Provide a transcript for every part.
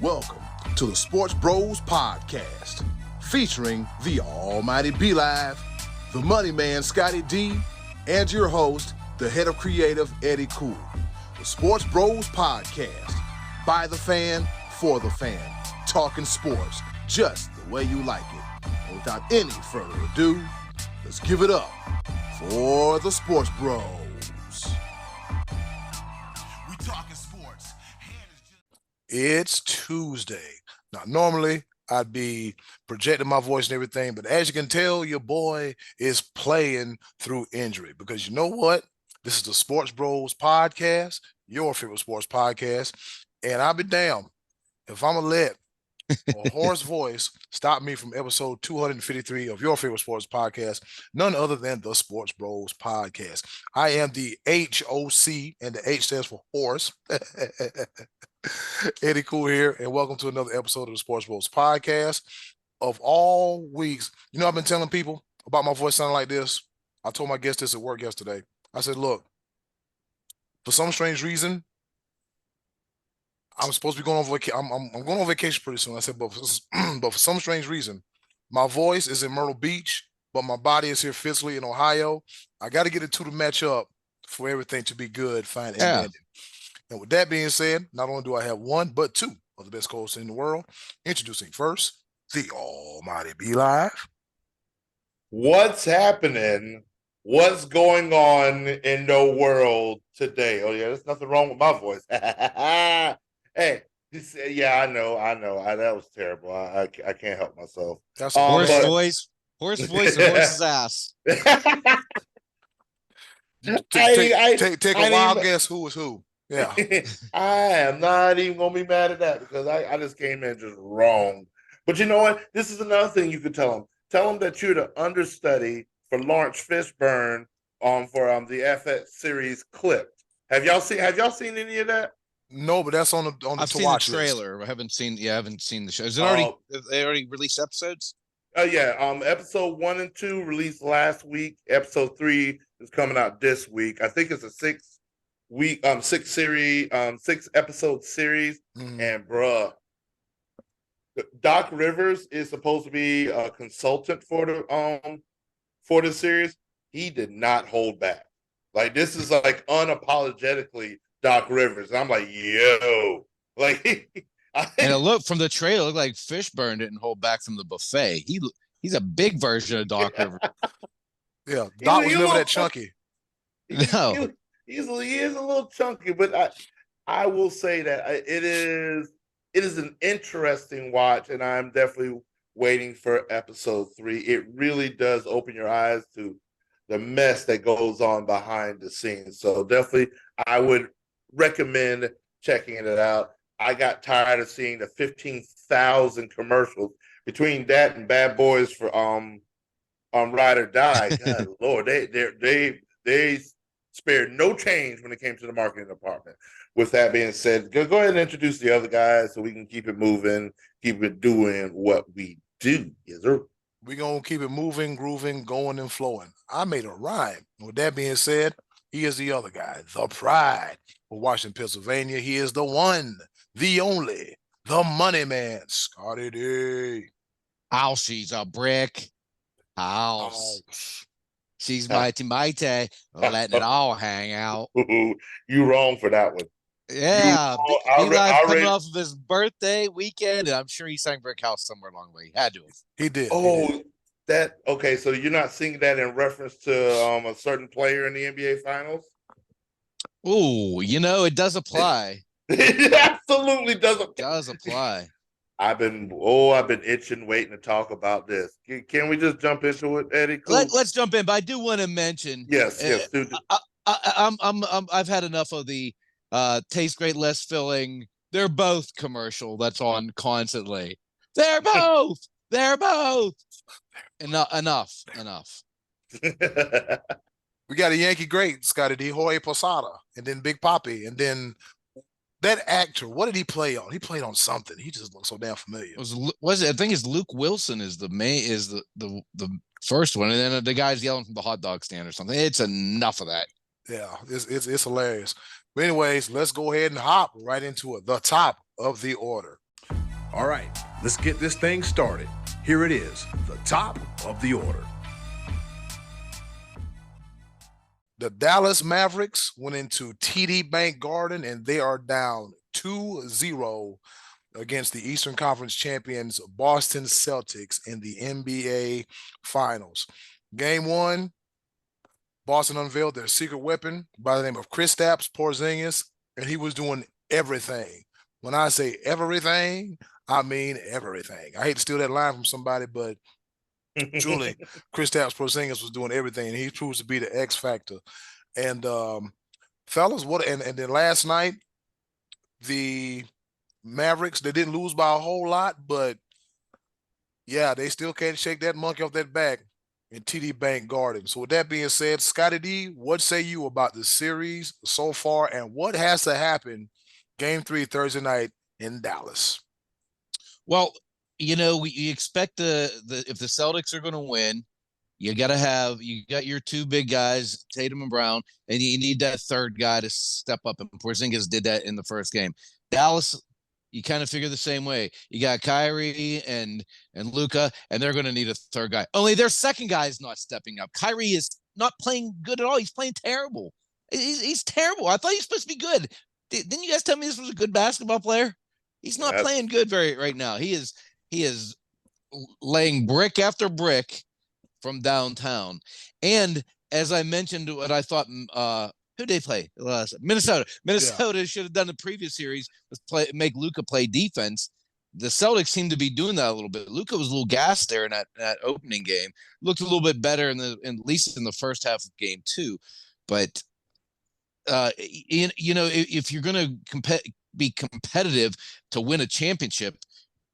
Welcome to the Sports Bros Podcast, featuring the almighty B-Live, the money man Scotty D, and your host, the head of creative Eddie Cool. The Sports Bros Podcast, by the fan, for the fan, talking sports just the way you like it. And without any further ado, let's give it up for the Sports Bros. We talking sports. It's Tuesday. Now, normally I'd be projecting my voice and everything, but as you can tell, your boy is playing through injury because you know what? This is the Sports Bros Podcast, your favorite sports podcast, and I'll be damned if I'm going to let a hoarse voice stop me from episode 253 of your favorite sports podcast, none other than the Sports Bros Podcast. I am the HOC, and the H stands for horse. Eddie Cool here, and welcome to another episode of the Sports Bros Podcast. Of all weeks, you know, I've been telling people about my voice sounding like this. I told my guest this at work yesterday. I said, look, for some strange reason, I'm supposed to be going on vacation. I'm going on vacation pretty soon. I said, but for some strange reason, my voice is in Myrtle Beach, but my body is here physically in Ohio. I got to get the two to match up for everything to be good, fine, and dandy. And with that being said, not only do I have one, but two of the best co-hosts in the world. Introducing first, the almighty B-Live. What's happening? What's going on in the world today? Oh, yeah, there's nothing wrong with my voice. Hey, yeah, I know. That was terrible. I can't help myself. That's a horse voice and horse's ass. Take a wild guess who is who. Yeah. I am not even going to be mad at that because I just came in just wrong. But you know what? This is another thing you could tell them. Tell them that you're the understudy for Lawrence Fishburne for the FX series Clipped. Have y'all seen any of that? No, but that's on the I've seen the trailer. List. I haven't seen the show. Is it already they already released episodes? Yeah. Episode 1 and 2 released last week. Episode 3 is coming out this week. I think it's a 6 episode series. Mm-hmm. And bruh, Doc Rivers is supposed to be a consultant for the series. He did not hold back. Like, this is like unapologetically Doc Rivers. And I'm like, yo, like, and it looked from the trailer, it looked like Fishburne didn't hold back from the buffet. He's a big version of Doc Rivers. Yeah, Doc was never that chunky. No, he is a little chunky, but I will say that it is an interesting watch, and I'm definitely waiting for episode 3. It really does open your eyes to the mess that goes on behind the scenes. So definitely, I would recommend checking it out. I got tired of seeing the 15,000 commercials between that and Bad Boys for Ride or Die. God, Lord, they spared no change when it came to the marketing department. With that being said, go ahead and introduce the other guys so we can keep it moving, keep it doing what we do. Yes, sir. We're going to keep it moving, grooving, going, and flowing. I made a rhyme. With that being said, he is the other guy, the pride of Washington, Pennsylvania. He is the one, the only, the money man, Scotty D. How she's a brick house. She's mighty, letting it all hang out. You wrong for that one. Yeah, B-Live coming off of his birthday weekend, and I'm sure he sang Brick House somewhere along the way. He had to. He did. Oh, okay. So you're not singing that in reference to a certain player in the NBA Finals? Oh, it does apply. It absolutely does apply. It does apply. I've been itching, waiting to talk about this. Can we just jump into it, Eddie? Cool. Let's jump in. But I do want to mention. Yes. Dude. I've had enough of the taste great, less filling. They're both commercial. That's on constantly. They're both. Enough. We got a Yankee great, Scotty D, Jorge Posada, and then Big Papi, and then that actor. What did he play on? He played on something. He just looks so damn familiar. Was it? I think it's Luke Wilson is the first one, and then the guy's yelling from the hot dog stand or something. It's enough of that. Yeah, it's hilarious. But anyways, let's go ahead and hop right into it. The top of the order. All right, let's get this thing started. Here it is, the top of the order. The Dallas Mavericks went into TD Bank Garden, and they are down 2-0 against the Eastern Conference champions Boston Celtics in the NBA Finals. Game one, Boston unveiled their secret weapon by the name of Kristaps Porzingis, and he was doing everything. When I say everything, I mean everything. I hate to steal that line from somebody, but truly, Kristaps Porzingis was doing everything, and he proves to be the X factor. And fellas, and then last night, the Mavericks, they didn't lose by a whole lot, but yeah, they still can't shake that monkey off that back in TD Bank Garden. So with that being said, Scotty D, what say you about the series so far, and what has to happen Game 3 Thursday night in Dallas? Well, we expect if the Celtics are going to win, you got your two big guys, Tatum and Brown, and you need that third guy to step up. And Porzingis did that in the first game. Dallas, you kind of figure the same way. You got Kyrie and Luka, and they're going to need a third guy. Only their second guy is not stepping up. Kyrie is not playing good at all. He's playing terrible. He's terrible. I thought he was supposed to be good. Didn't you guys tell me this was a good basketball player? He's not playing good right now. He is laying brick after brick from downtown. And as I mentioned, what I thought, who did they play? Minnesota. Minnesota should have done the previous series was make Luka play defense. The Celtics seem to be doing that a little bit. Luka was a little gassed there in that opening game. Looked a little bit better at least in the first half of game 2. But if you're going to be competitive to win a championship,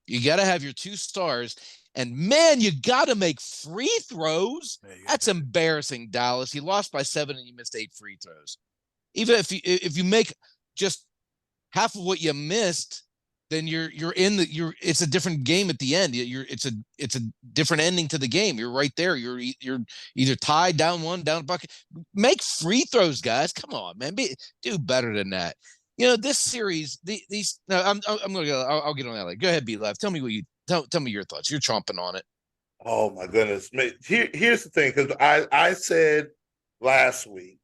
you got to have your two stars. And man, you got to make free throws. That's embarrassing, Dallas. You lost by 7 and you missed 8 free throws. Even if you make just half of what you missed, then it's a different game at the end. It's a different ending to the game. You're right there. You're either tied, down 1, down a bucket. Make free throws, guys. Come on, man. Do better than that. This series, I'm gonna go. I'll get on that later. Go ahead, B-Live. Tell me tell me your thoughts. You're chomping on it. Oh my goodness. Here's the thing, because I said last week,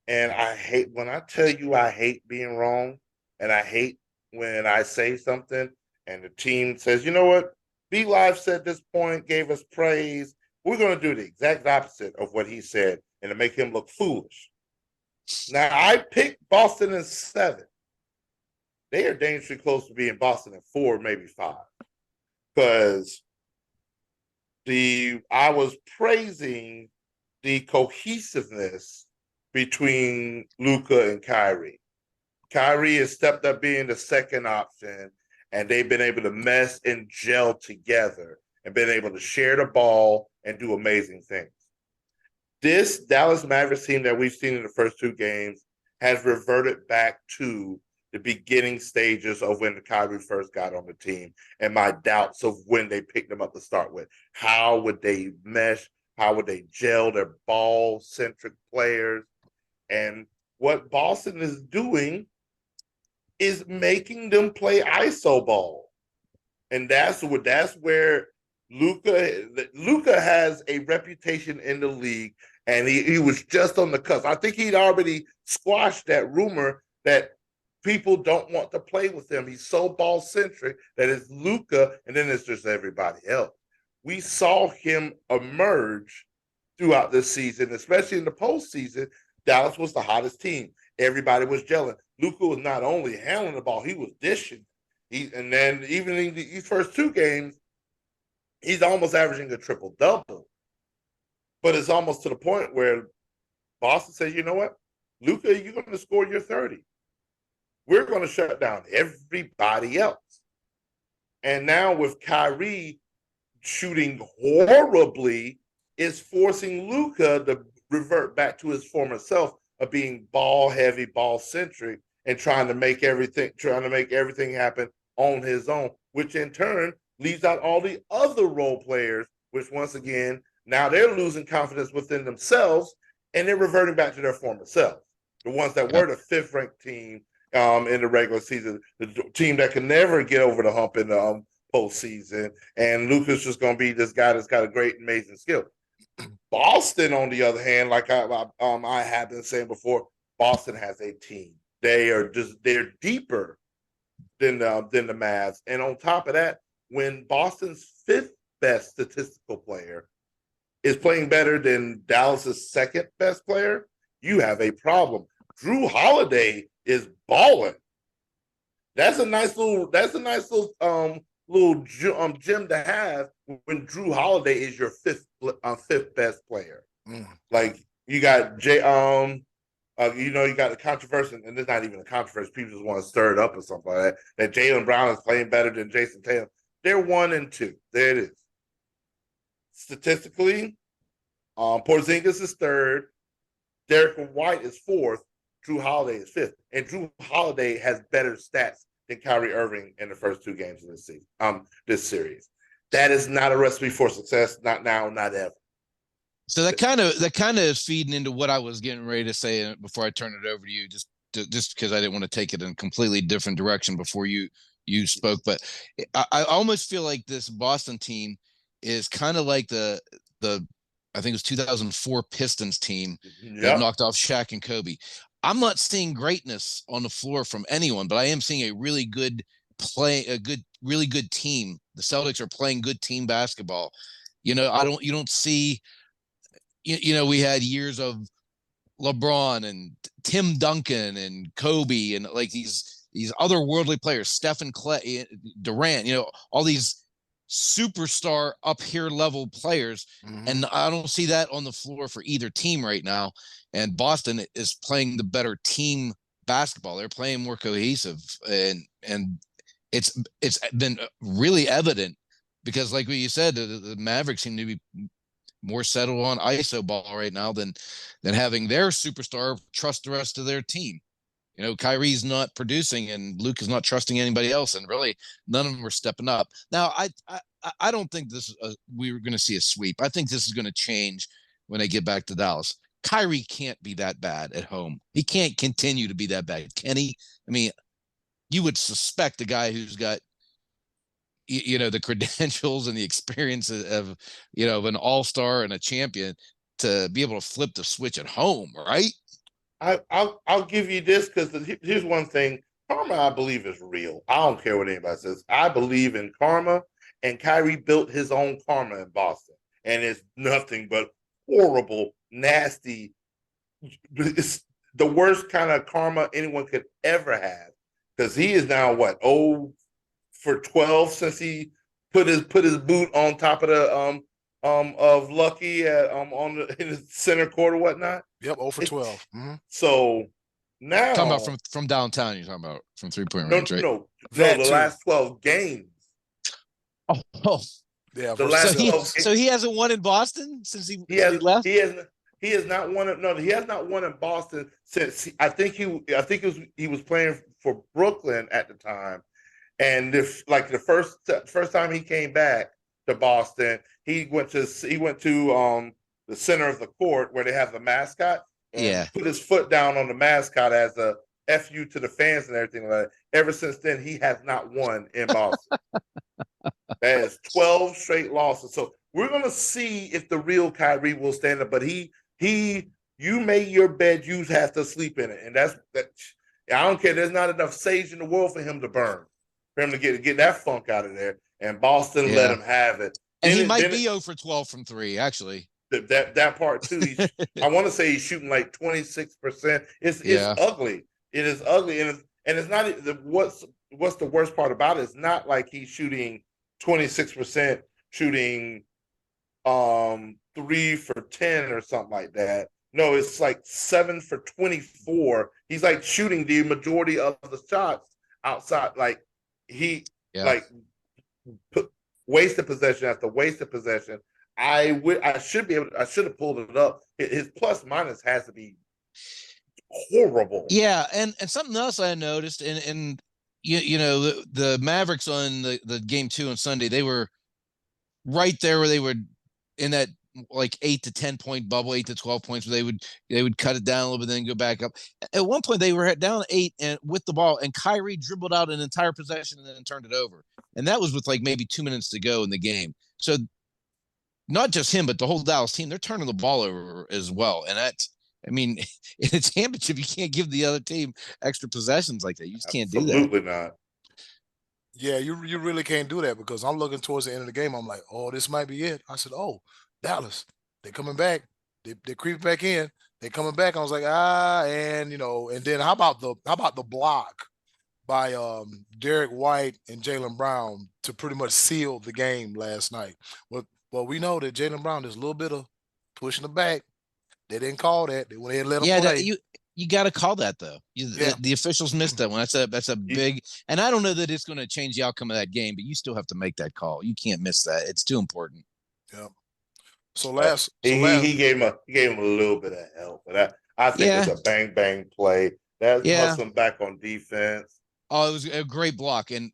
and I hate when I tell you I hate being wrong, and I hate when I say something and the team says, you know what, B-Live said this point, gave us praise. We're going to do the exact opposite of what he said and to make him look foolish. Now, I picked Boston in 7. They are dangerously close to being Boston in 4, maybe 5. Because I was praising the cohesiveness between Luka and Kyrie. Kyrie has stepped up being the second option, and they've been able to mesh and gel together and been able to share the ball and do amazing things. This Dallas Mavericks team that we've seen in the first 2 games has reverted back to the beginning stages of when Kyrie first got on the team and my doubts of when they picked him up to start with. How would they mesh? How would they gel? Their ball-centric players. And what Boston is doing is making them play iso ball. And that's where Luka has a reputation in the league, and he was just on the cusp. I think he'd already squashed that rumor that people don't want to play with him. He's so ball-centric that it's Luka, and then it's just everybody else. We saw him emerge throughout this season, especially in the postseason. Dallas was the hottest team. Everybody was gelling. Luka was not only handling the ball, he was dishing. And then even in these first 2 games, he's almost averaging a triple-double. But it's almost to the point where Boston says, you know what, Luka, you're going to score your 30. We're going to shut down everybody else. And now with Kyrie shooting horribly, is forcing Luka to revert back to his former self of being ball-heavy, ball-centric, and trying to make everything happen on his own, which in turn leaves out all the other role players, which once again, now they're losing confidence within themselves, and they're reverting back to their former selves. The ones that were the 5th-ranked team in the regular season, the team that can never get over the hump in the postseason, and Luka's just going to be this guy that's got a great, amazing skill. Boston, on the other hand, like I have been saying before, Boston has a team. They're deeper than the Mavs, and on top of that, when Boston's fifth best statistical player is playing better than Dallas's second best player, you have a problem. Drew Holiday is balling. That's a nice little gem to have when Drew Holiday is your fifth best player. Like you got you got the controversy, and it's not even a controversy. People just want to stir it up or something like that. That Jaylen Brown is playing better than Jason Tatum. They're 1 and 2. There it is. Statistically, Porzingis is third. Derek White is fourth. Drew Holiday is fifth, and Drew Holiday has better stats than Kyrie Irving in the first 2 games of this season. This series. That is not a recipe for success. Not now, not ever. So that kind of is feeding into what I was getting ready to say before I turn it over to you, just because I didn't want to take it in a completely different direction before you spoke. But I almost feel like this Boston team is kind of like the I think it was 2004 Pistons team that knocked off Shaq and Kobe. I'm not seeing greatness on the floor from anyone, but I am seeing a really good really good team. The Celtics are playing good team basketball. You don't see, we had years of LeBron and Tim Duncan and Kobe and like these otherworldly players, Stephen Clay, Durant, all these superstar up here level players. And I don't see that on the floor for either team right now. And Boston is playing the better team basketball. They're playing more cohesive, and it's been really evident because, like what you said, the Mavericks seem to be more settled on ISO ball right now than having their superstar trust the rest of their team. Kyrie's not producing and Luke is not trusting anybody else, and really none of them are stepping up. Now, I don't think we're going to see a sweep. I think this is going to change when they get back to Dallas. Kyrie can't be that bad at home. He can't continue to be that bad, can he? I mean, you would suspect a guy who's got the credentials and the experience of an all-star and a champion to be able to flip the switch at home, right? I'll give you this because here's one thing. Karma, I believe, is real. I don't care what anybody says. I believe in karma, and Kyrie built his own karma in Boston, and it's nothing but horrible, nasty. It's the worst kind of karma anyone could ever have, because he is now what, 0 for 12 since he put his boot on top of the of Lucky at in the center court or whatnot. Yep, 0 for 12. So now talking about from downtown, you're talking about from 3-point range, right? No, the last 12 games. Oh. Yeah, the last so he hasn't won in Boston since he left. He has not won it. No, he has not won in Boston since I think he was playing for Brooklyn at the time, and the first time he came back to Boston, he went to the center of the court where they have the mascot. And put his foot down on the mascot as a FU to the fans and everything like that. Ever since then, he has not won in Boston. That is 12 straight losses. So we're gonna see if the real Kyrie will stand up. But you made your bed, you have to sleep in it, and that's that. I don't care. There's not enough sage in the world for him to burn, for him to get that funk out of there. And Boston let him have it. And he might be 0 for 12 from 3, actually. That part too. I want to say he's shooting like 26%. It's ugly. It is ugly, and it's not. What's the worst part about it? It's not like he's shooting 26%, shooting 3 for 10 or something like that. No, it's like 7 for 24. He's like shooting the majority of the shots outside. Like wasted possession after wasted possession. I should have pulled it up. His plus minus has to be horrible. Yeah, and something else I noticed, and the Mavericks on the game 2 on Sunday, they were right there where they were in that like 8 to 10 point bubble, 8 to 12 points. Where they would cut it down a little bit, then go back up. At one point, they were down 8 and with the ball, and Kyrie dribbled out an entire possession and then turned it over, and that was with like maybe 2 minutes to go in the game. So not just him, but the whole Dallas team, they're turning the ball over as well, and that's. I mean, it's championship. You can't give the other team extra possessions like that. You just can't do that. Absolutely not. Yeah, you really can't do that because I'm looking towards the end of the game. I'm like, oh, this might be it. I said, oh, Dallas, they're coming back. They creeping back in. They coming back. I was like, and and then how about the block by Derek White and Jaylen Brown to pretty much seal the game last night. Well, we know that Jaylen Brown is a little bit of pushing the back. They didn't call that. They went ahead and let him play. You got to call that though. Yeah. The officials missed that one. That's a big, and I don't know that it's going to change the outcome of that game, but you still have to make that call. You can't miss that. It's too important. Yeah. So he gave him a little bit of help, but I think it's a bang play. That puts him back on defense. Oh, it was a great block, and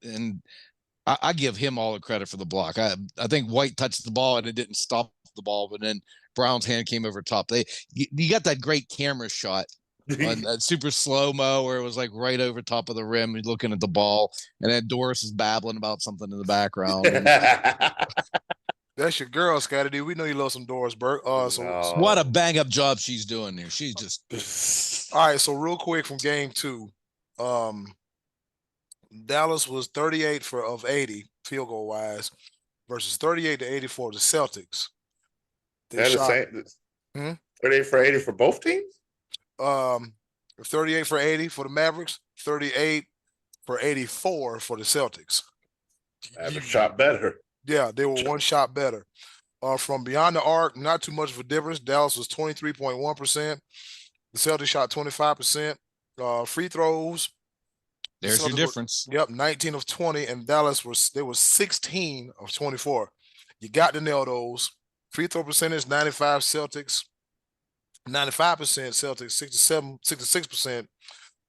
I give him all the credit for the block. I think White touched the ball and it didn't stop the ball, but then Brown's hand came over top. You got that great camera shot on that super slow-mo where it was like right over top of the rim, looking at the ball, and then Doris is babbling about something in the background. That's your girl, Scotty D. We know you love some Doris Burke. So what a bang-up job she's doing there. She's just all right. So real quick from game 2, Dallas was 38 of 80 field goal wise versus 38 to 84 the Celtics. That is 38 for 80 for both teams? 38 for 80 for the Mavericks, 38 for 84 for the Celtics. Mavericks shot better. Yeah, they were one shot better. From beyond the arc, not too much of a difference. Dallas was 23.1%. The Celtics shot 25%. Free throws. There's your difference. 19 of 20, and Dallas was 16 of 24. You got to nail those. Free throw percentage, 95 Celtics, 95% Celtics,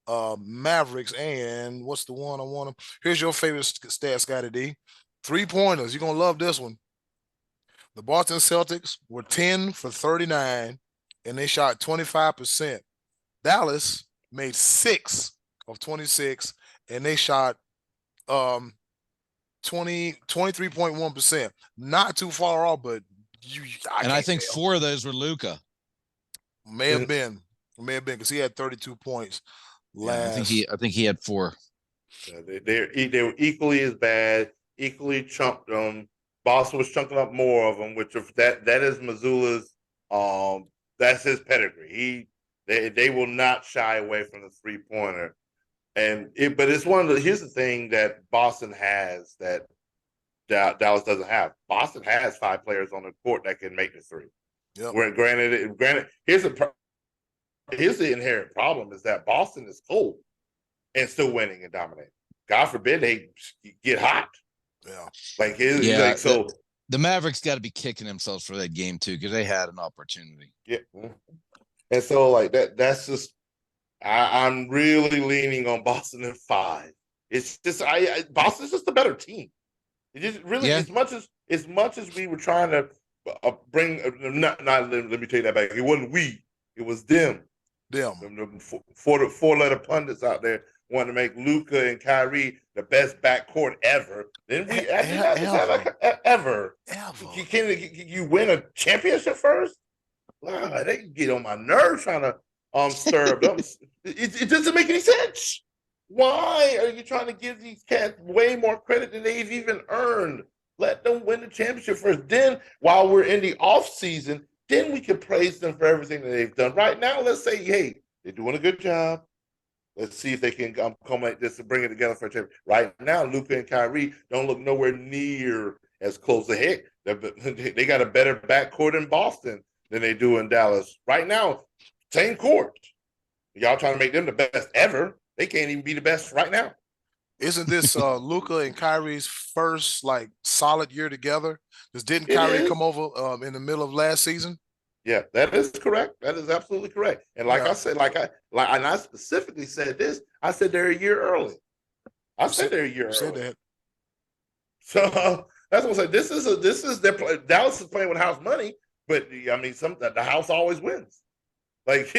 66% Mavericks, and what's the one I want them? Here's your favorite stat, Scotty D. 3-pointers. You're going to love this one. The Boston Celtics were 10 for 39, and they shot 25%. Dallas made 6 of 26, and they shot 23.1%. Not too far off, but I think 4 of those were Luka. May have been because he had 32 points last. I think he had 4. They were equally as bad, equally chunked them. Boston was chunking up more of them, which that is Mazzulla's. That's his pedigree. They will not shy away from the 3-pointer, but it's one of the. Here's the thing that Boston has that Dallas doesn't have. Boston has 5 players on the court that can make the 3. Yep. Where granted, here's the inherent problem is that Boston is cold and still winning and dominating. God forbid they get hot. Yeah, the Mavericks got to be kicking themselves for that game too because they had an opportunity. Yeah, and so like that's just I'm really leaning on Boston in 5. It's just Boston's just a better team. It just really as much as we were trying to bring let me take that back. It wasn't we. It was them. The 4-letter pundits out there wanting to make Luka and Kyrie the best backcourt ever. Then we ever. You win a championship first? Wow, they can get on my nerves trying to stir up. It doesn't make any sense. Why are you trying to give these cats way more credit than they've even earned? Let them win the championship first. Then, while we're in the off season, then we can praise them for everything that they've done. Right now, let's say, hey, they're doing a good job. Let's see if they can come like this and bring it together for a championship. Right now, Luka and Kyrie don't look nowhere near as close to heck. They got a better backcourt in Boston than they do in Dallas. Right now, same court. Y'all trying to make them the best ever. They can't even be the best right now. Isn't this Luka and Kyrie's first solid year together? Because didn't Kyrie come over in the middle of last season? Yeah, that is correct. That is absolutely correct. And I said, and I specifically said this. I said they're a year early. I said they're a year early. Said that. So that's what I said. This is their Dallas is playing with house money but I mean, the house always wins. Like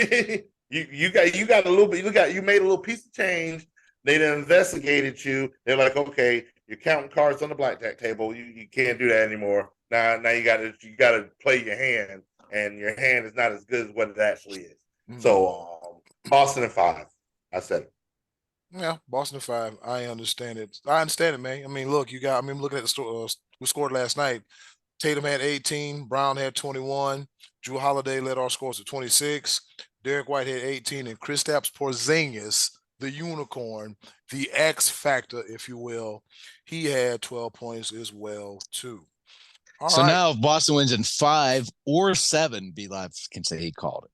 you got a little bit. You made a little piece of change. They done investigated you. They're like, okay, you're counting cards on the blackjack table. You can't do that anymore. Now you gotta play your hand, and your hand is not as good as what it actually is. So Boston in 5. I said it. Yeah, Boston in 5. I understand it. I understand it, man. I mean, look, looking at the we scored last night. Tatum had 18, Brown had 21, Drew Holiday led our scores to 26, Derek White had 18, and Kristaps Porzingis, the unicorn, the X factor, if you will, he had 12 points as well, too. All right. Now if Boston wins in 5 or 7, B-Live can say he called it.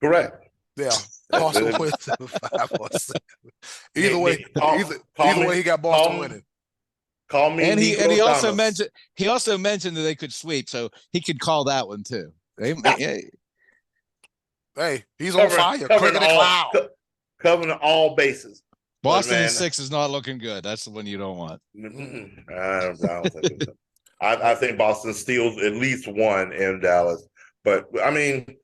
Correct. Yeah. Boston wins in 5 or 7. Either way, he got Boston winning. Call me. And he also mentioned that they could sweep, so he could call that one too. Hey, he's on fire. Covering all bases. Boston in 6 is not looking good. That's the one you don't want. I think Boston steals at least one in Dallas. But I mean,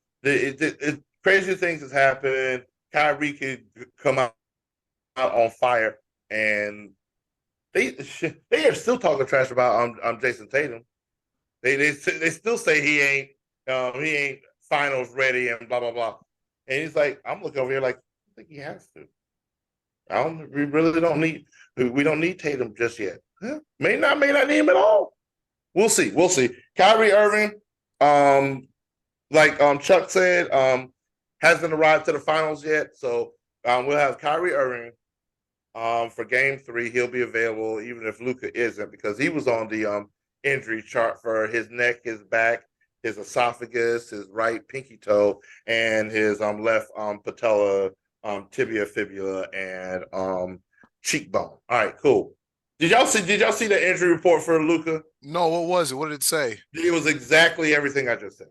crazy things has happened. Kyrie could come out on fire, and they are still talking trash about Jason Tatum. They still say he ain't finals ready and blah blah blah. And he's like, I'm looking over here like, I think he has to. We really don't need. We don't need Tatum just yet. May not need him at all. We'll see. Kyrie Irving, like Chuck said, hasn't arrived to the finals yet. So we'll have Kyrie Irving for Game 3. He'll be available even if Luka isn't, because he was on the injury chart for his neck, his back, his esophagus, his right pinky toe, and his left patella, tibia, fibula, and cheekbone. All right, cool. Did y'all see the injury report for Luka? No, what was it? What did it say? It was exactly everything I just said.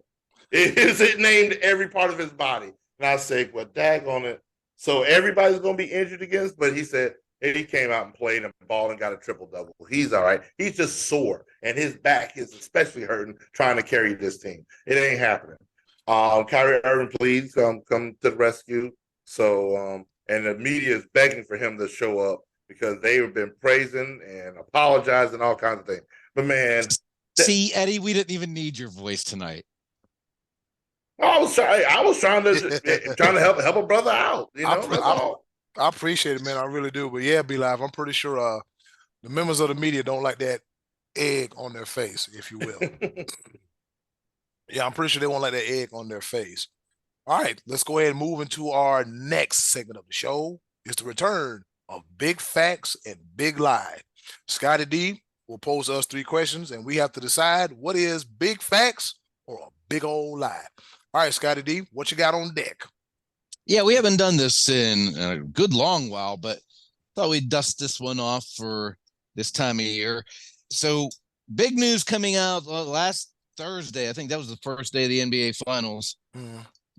It named every part of his body. And I said, well, daggone it. So everybody's going to be injured against, but he said he came out and played a ball and got a triple-double. He's all right. He's just sore, and his back is especially hurting trying to carry this team. It ain't happening. Kyrie Irving, please come to the rescue. So, and the media is begging for him to show up because they have been praising and apologizing, all kinds of things. But man, see, Eddie, we didn't even need your voice tonight. I was trying to help a brother out. You know, I appreciate it, man. I really do. But yeah, B-Live, I'm pretty sure the members of the media don't like that egg on their face, if you will. Yeah, I'm pretty sure they won't like that egg on their face. All right, let's go ahead and move into our next segment of the show. It's the return of Big Facts and Big Lie. Scotty D will pose us 3 questions, and we have to decide what is big facts or a big old lie. All right, Scotty D, what you got on deck? Yeah, we haven't done this in a good long while, but thought we'd dust this one off for this time of year. So big news coming out last Thursday. I think that was the first day of the NBA Finals.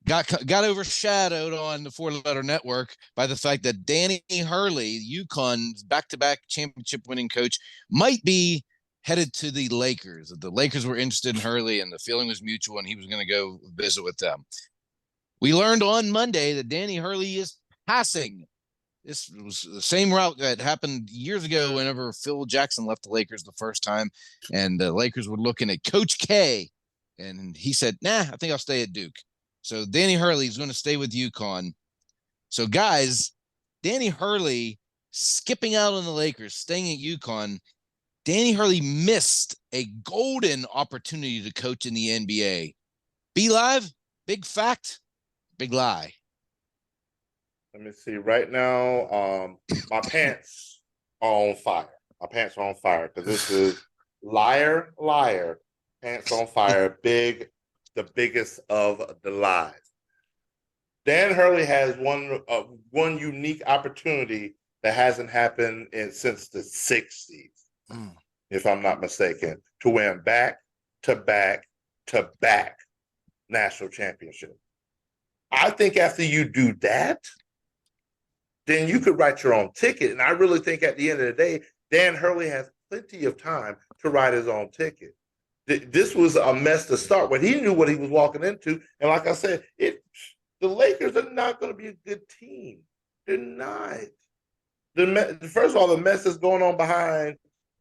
Got overshadowed on the 4-letter network by the fact that Danny Hurley, UConn's back-to-back championship winning coach, might be headed to the Lakers. The Lakers were interested in Hurley, and the feeling was mutual, and he was going to go visit with them. We learned on Monday that Danny Hurley is passing. This was the same route that happened years ago whenever Phil Jackson left the Lakers the first time, and the Lakers were looking at Coach K, and he said, nah, I think I'll stay at Duke. So Danny Hurley is going to stay with UConn. So guys, Danny Hurley skipping out on the Lakers, staying at UConn. Danny Hurley missed a golden opportunity to coach in the NBA. B-Live, big fact, big lie. Let me see. Right now, my pants are on fire. My pants are on fire because this is liar, pants on fire, the biggest of the lies. Dan Hurley has one unique opportunity that hasn't happened since the 60s, if I'm not mistaken, to win back-to-back national championship. I think after you do that, then you could write your own ticket. And I really think at the end of the day, Dan Hurley has plenty of time to write his own ticket. this was a mess to start with. He knew what he was walking into, and like I said, the Lakers are not going to be a good team. They're not. First of all, the mess that's going on behind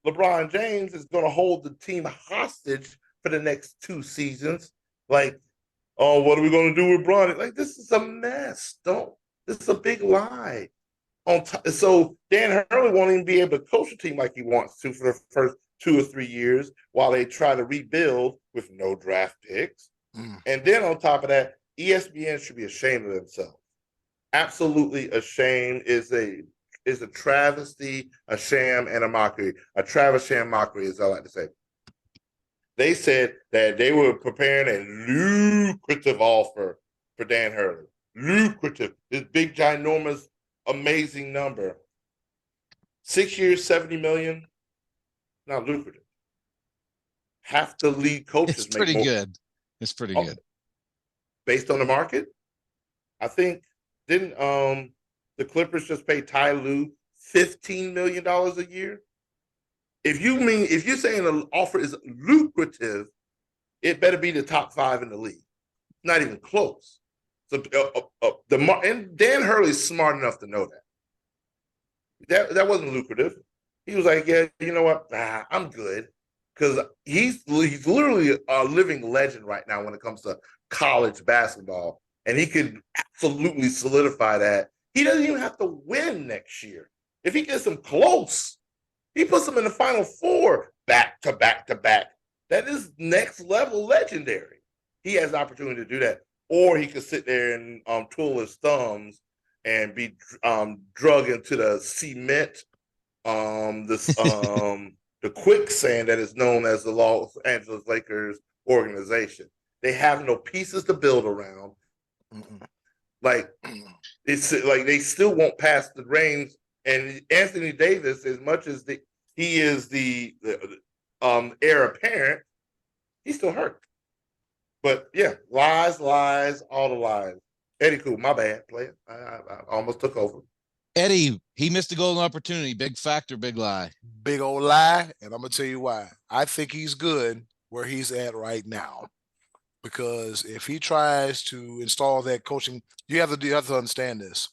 LeBron James is going to hold the team hostage for the next 2 seasons. Like, oh, what are we going to do with Bron? Like, this is a mess. This is a big lie. So Dan Hurley won't even be able to coach a team like he wants to for the first 2 or 3 years while they try to rebuild with no draft picks. And then on top of that, ESPN should be ashamed of themselves. Absolutely ashamed. Is a travesty, a sham, and a mockery. A Travis sham mockery, as I like to say. They said that they were preparing a lucrative offer for Dan Hurley. Lucrative. This big, ginormous, amazing number. 6 years, $70 million. Not lucrative. Half the league coaches It's pretty make more. good. It's pretty good. Based on the market, I think didn't the Clippers just pay Ty Lue $15 million a year? If you're saying the offer is lucrative, it better be the top 5 in the league. Not even close. So and Dan Hurley's smart enough to know that wasn't lucrative. He was like, yeah, you know what? I'm good, because he's literally a living legend right now when it comes to college basketball, and he could absolutely solidify that. He doesn't even have to win next year. If he gets them close, he puts them in the Final Four back to back to back. That is next level legendary. He has the opportunity to do that, or he could sit there and twiddle his thumbs and be drug into the cement, the quicksand that is known as the Los Angeles Lakers organization. They have no pieces to build around. Like, it's like they still won't pass the reins. And Anthony Davis, as much as he is the heir apparent, he's still hurt. But yeah, lies, all the lies. Eddie Cool, my bad, player. I almost took over. Eddie, he missed a golden opportunity. Big factor, big lie. Big old lie, and I'm gonna tell you why. I think he's good where he's at right now, because if he tries to install that coaching, you have to understand this.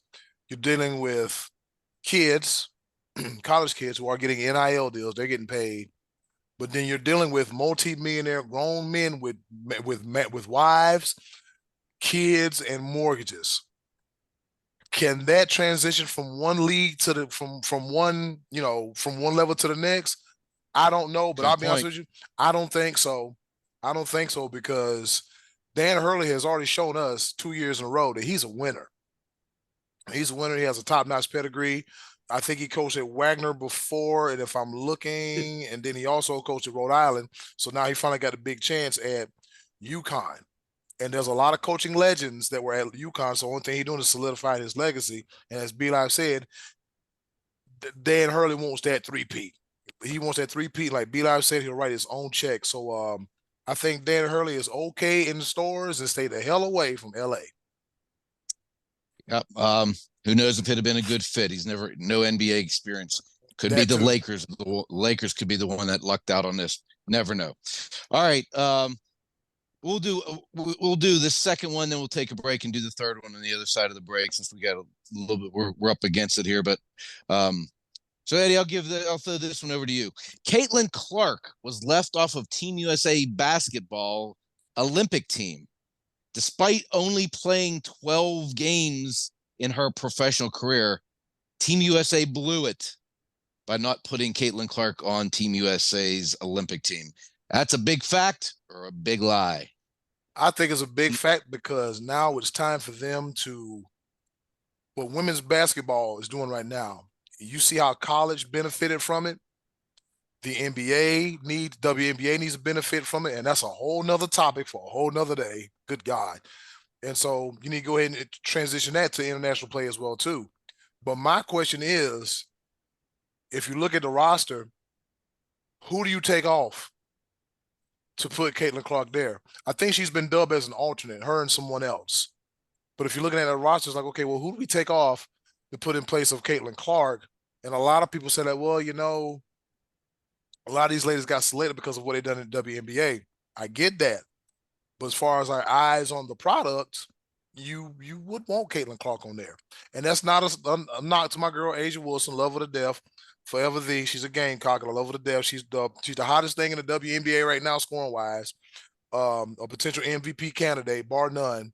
You're dealing with kids, college kids who are getting NIL deals. They're getting paid, but then you're dealing with multi-millionaire grown men with wives, kids, and mortgages. Can that transition from one league to the from one level to the next? I don't know, but I'll be honest with you, I don't think so. I don't think so, because Dan Hurley has already shown us 2 years in a row that he's a winner. He's a winner. He has a top-notch pedigree. I think he coached at Wagner before, and if I'm looking, and then he also coached at Rhode Island. So now he finally got a big chance at UConn. And there's a lot of coaching legends that were at UConn. So the only thing he's doing is solidifying his legacy. And as B-Live said, Dan Hurley wants that three-peat. He wants that three-peat. Like B-Live said, he'll write his own check. So I think Dan Hurley is okay in the stores and stay the hell away from LA. Yep. Who knows if it'd have been a good fit? He's no NBA experience. Could be the Lakers. The Lakers could be the one that lucked out on this. Never know. All right. We'll do this second one, then we'll take a break and do the third one on the other side of the break, since we got a little bit, we're up against it here. But so Eddie, I'll throw this one over to you. Caitlin Clark was left off of Team USA basketball Olympic team, despite only playing 12 games in her professional career. Team USA blew it by not putting Caitlin Clark on Team USA's Olympic team. That's a big fact or a big lie? I think it's a big fact, because now it's time for them to, what women's basketball is doing right now. You see how college benefited from it. The WNBA needs to benefit from it. And that's a whole nother topic for a whole nother day. Good God. And so you need to go ahead and transition that to international play as well, too. But my question is, if you look at the roster, who do you take off to put Caitlin Clark there? I think she's been dubbed as an alternate, her and someone else. But if you're looking at the roster, it's like, okay, well, who do we take off to put in place of Caitlin Clark? And a lot of people say that, well, A lot of these ladies got selected because of what they done in the WNBA. I get that. But as far as our eyes on the product, you would want Caitlin Clark on there. And that's not a knock to my girl, Asia Wilson, love her to death. Forever thee. She's a Gamecock. I love her to death. She's the hottest thing in the WNBA right now, scoring wise. A potential MVP candidate, bar none.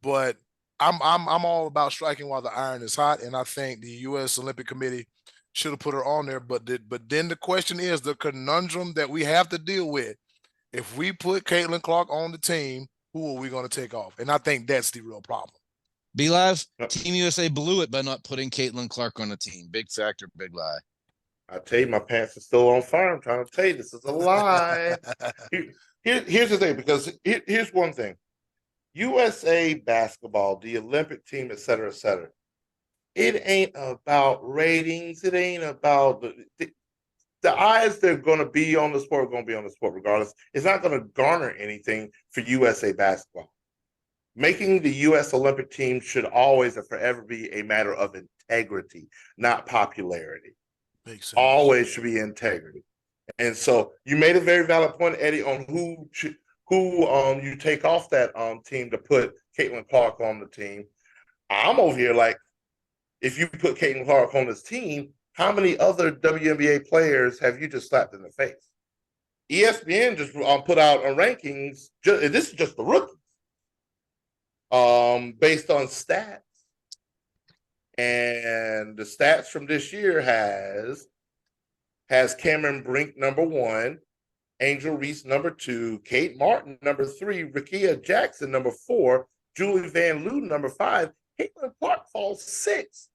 But I'm all about striking while the iron is hot, and I think the U.S. Olympic Committee should have put her on there. But then the question is the conundrum that we have to deal with. If we put Caitlin Clark on the team, who are we going to take off? And I think that's the real problem. Be Live, Team USA blew it by not putting Caitlin Clark on the team. Big factor, big lie. I tell you, my pants are still on fire. I'm trying to tell you, this is a lie. Here's the thing, because here's one thing. USA basketball, the Olympic team, et cetera, it ain't about ratings. It ain't about the eyes they're going to be on the sport are going to be on the sport regardless. It's not going to garner anything for USA basketball. Making the U.S. Olympic team should always and forever be a matter of integrity, not popularity. Makes sense. Always should be integrity. And so you made a very valid point, Eddie, on who you take off that team to put Caitlin Clark on the team. I'm over here like, if you put Caitlin Clark on this team, how many other WNBA players have you just slapped in the face? ESPN just put out rankings. This is just the rookies, based on stats. And the stats from this year has Cameron Brink number 1, Angel Reese number 2, Kate Martin number 3, Rakia Jackson number 4, Julie Van Loo number 5, Caitlin Clark falls 6.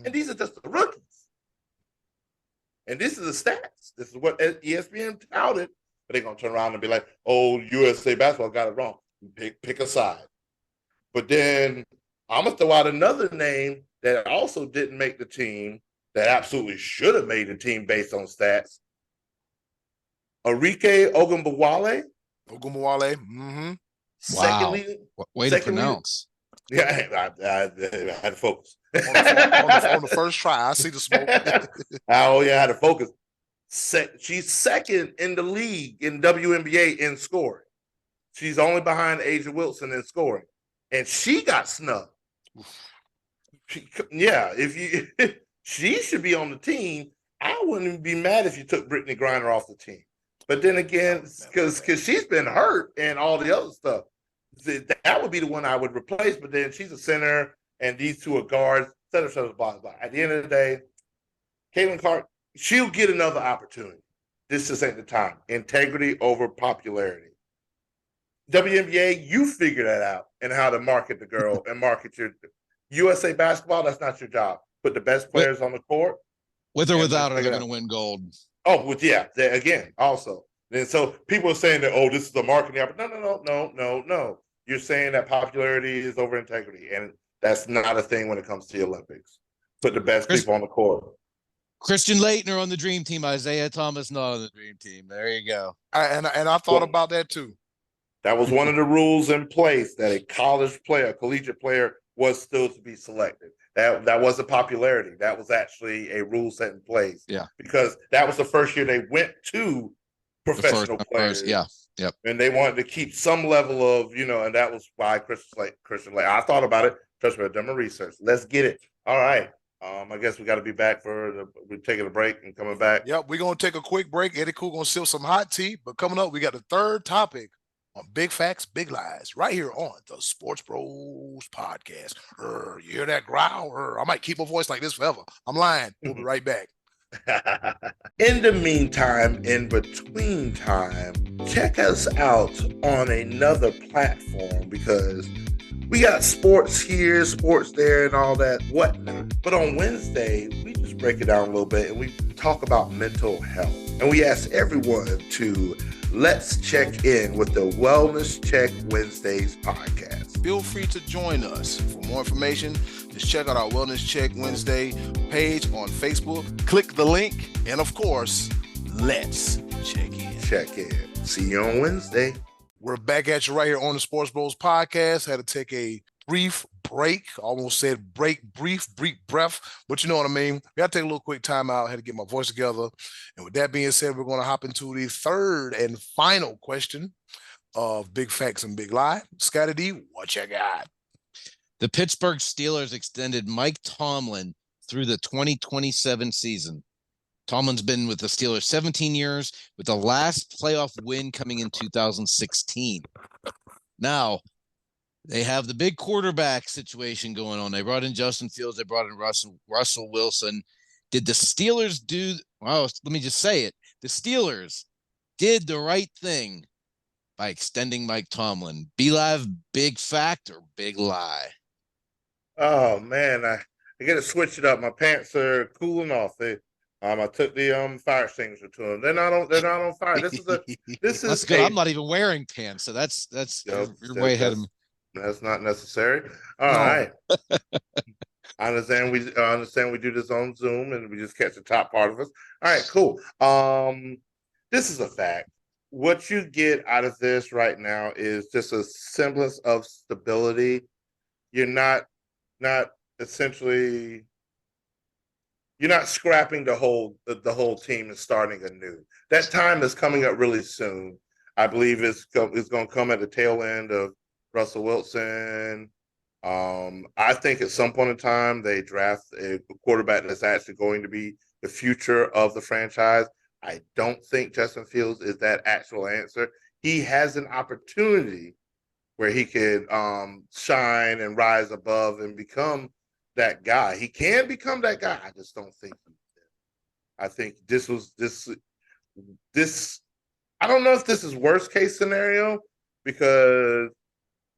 And these are just the rookies. And this is the stats. This is what ESPN touted. But they're going to turn around and be like, oh, USA basketball got it wrong. Pick a side. But then I'm going to throw out another name that also didn't make the team that absolutely should have made the team based on stats. Arike Ogunbowale. Mm-hmm. Wow. Way to pronounce. Yeah, I had to focus. on the first try, I see the smoke. I had to focus. She's second in the league in WNBA in scoring. She's only behind Asia Wilson in scoring. And she got snubbed. She should be on the team. I wouldn't be mad if you took Brittany Griner off the team. But then again, because she's been hurt and all the other stuff, that would be the one I would replace. But then she's a center, and these two are guards. Blah, blah, blah. At the end of the day, Caitlin Clark, she'll get another opportunity. This just ain't the time. Integrity over popularity. WNBA, you figure that out and how to market the girl and market your USA basketball. That's not your job. Put the best players on the court. With or without her, they're going to win gold. Oh, again, also. And so people are saying that, oh, this is a marketing opportunity. No. You're saying that popularity is over integrity, and that's not a thing when it comes to the Olympics. Put the best people on the court. Christian Laettner on the dream team. Isaiah Thomas not on the dream team. There you go. I thought about that too. That was one of the rules in place, that a collegiate player was still to be selected. That wasn't popularity. That was actually a rule set in place. Yeah. Because that was the first year they went to professional players. Yeah. Yep. And they wanted to keep some level of, and that was why Christian Laettner. I thought about it. Trust me, I've done my research. Let's get it. All right. I guess we got to be back we're taking a break and coming back. Yep, we're going to take a quick break. Eddie Cool going to sip some hot tea. But coming up, we got the third topic on Big Facts, Big Lies, right here on the Sports Bros Podcast. You hear that growl? I might keep a voice like this forever. I'm lying. We'll be right back. In the meantime, in between time, check us out on another platform, because we got sports here, sports there, and all that whatnot. But on Wednesday, we just break it down a little bit and we talk about mental health. And we ask everyone to let's check in with the Wellness Check Wednesdays podcast. Feel free to join us. For more information, just check out our Wellness Check Wednesday page on Facebook. Click the link. And of course, let's check in. Check in. See you on Wednesday. We're back at you right here on the Sports Bros Podcast. Had to take a brief break. Almost said brief breath, but you know what I mean. We got to take a little quick time out. I had to get my voice together. And with that being said, we're going to hop into the third and final question of Big Facts and Big Lie. Scotty D, what you got? The Pittsburgh Steelers extended Mike Tomlin through the 2027 season. Tomlin's been with the Steelers 17 years, with the last playoff win coming in 2016. Now, they have the big quarterback situation going on. They brought in Justin Fields. They brought in Russell Wilson. Did the Steelers do – well, let me just say it. The Steelers did the right thing by extending Mike Tomlin. B-Live, big fact or big lie? Oh, man, I got to switch it up. My pants are cooling off. I took the fire extinguisher to them. They're not on fire. This is that's good. I'm not even wearing pants, so that's you're way ahead of me. That's not necessary. All right. I understand we do this on Zoom and we just catch the top part of us. All right, cool. This is a fact. What you get out of this right now is just a semblance of stability. You're not essentially. You're not scrapping the whole team and starting anew. That time is coming up really soon. I believe it's going to come at the tail end of Russell Wilson. I think at some point in time they draft a quarterback that's actually going to be the future of the franchise. I don't think Justin Fields is that actual answer. He has an opportunity where he could shine and rise above and become that guy. He can become that guy. I just don't think he did. I think this. I don't know if this is worst case scenario, because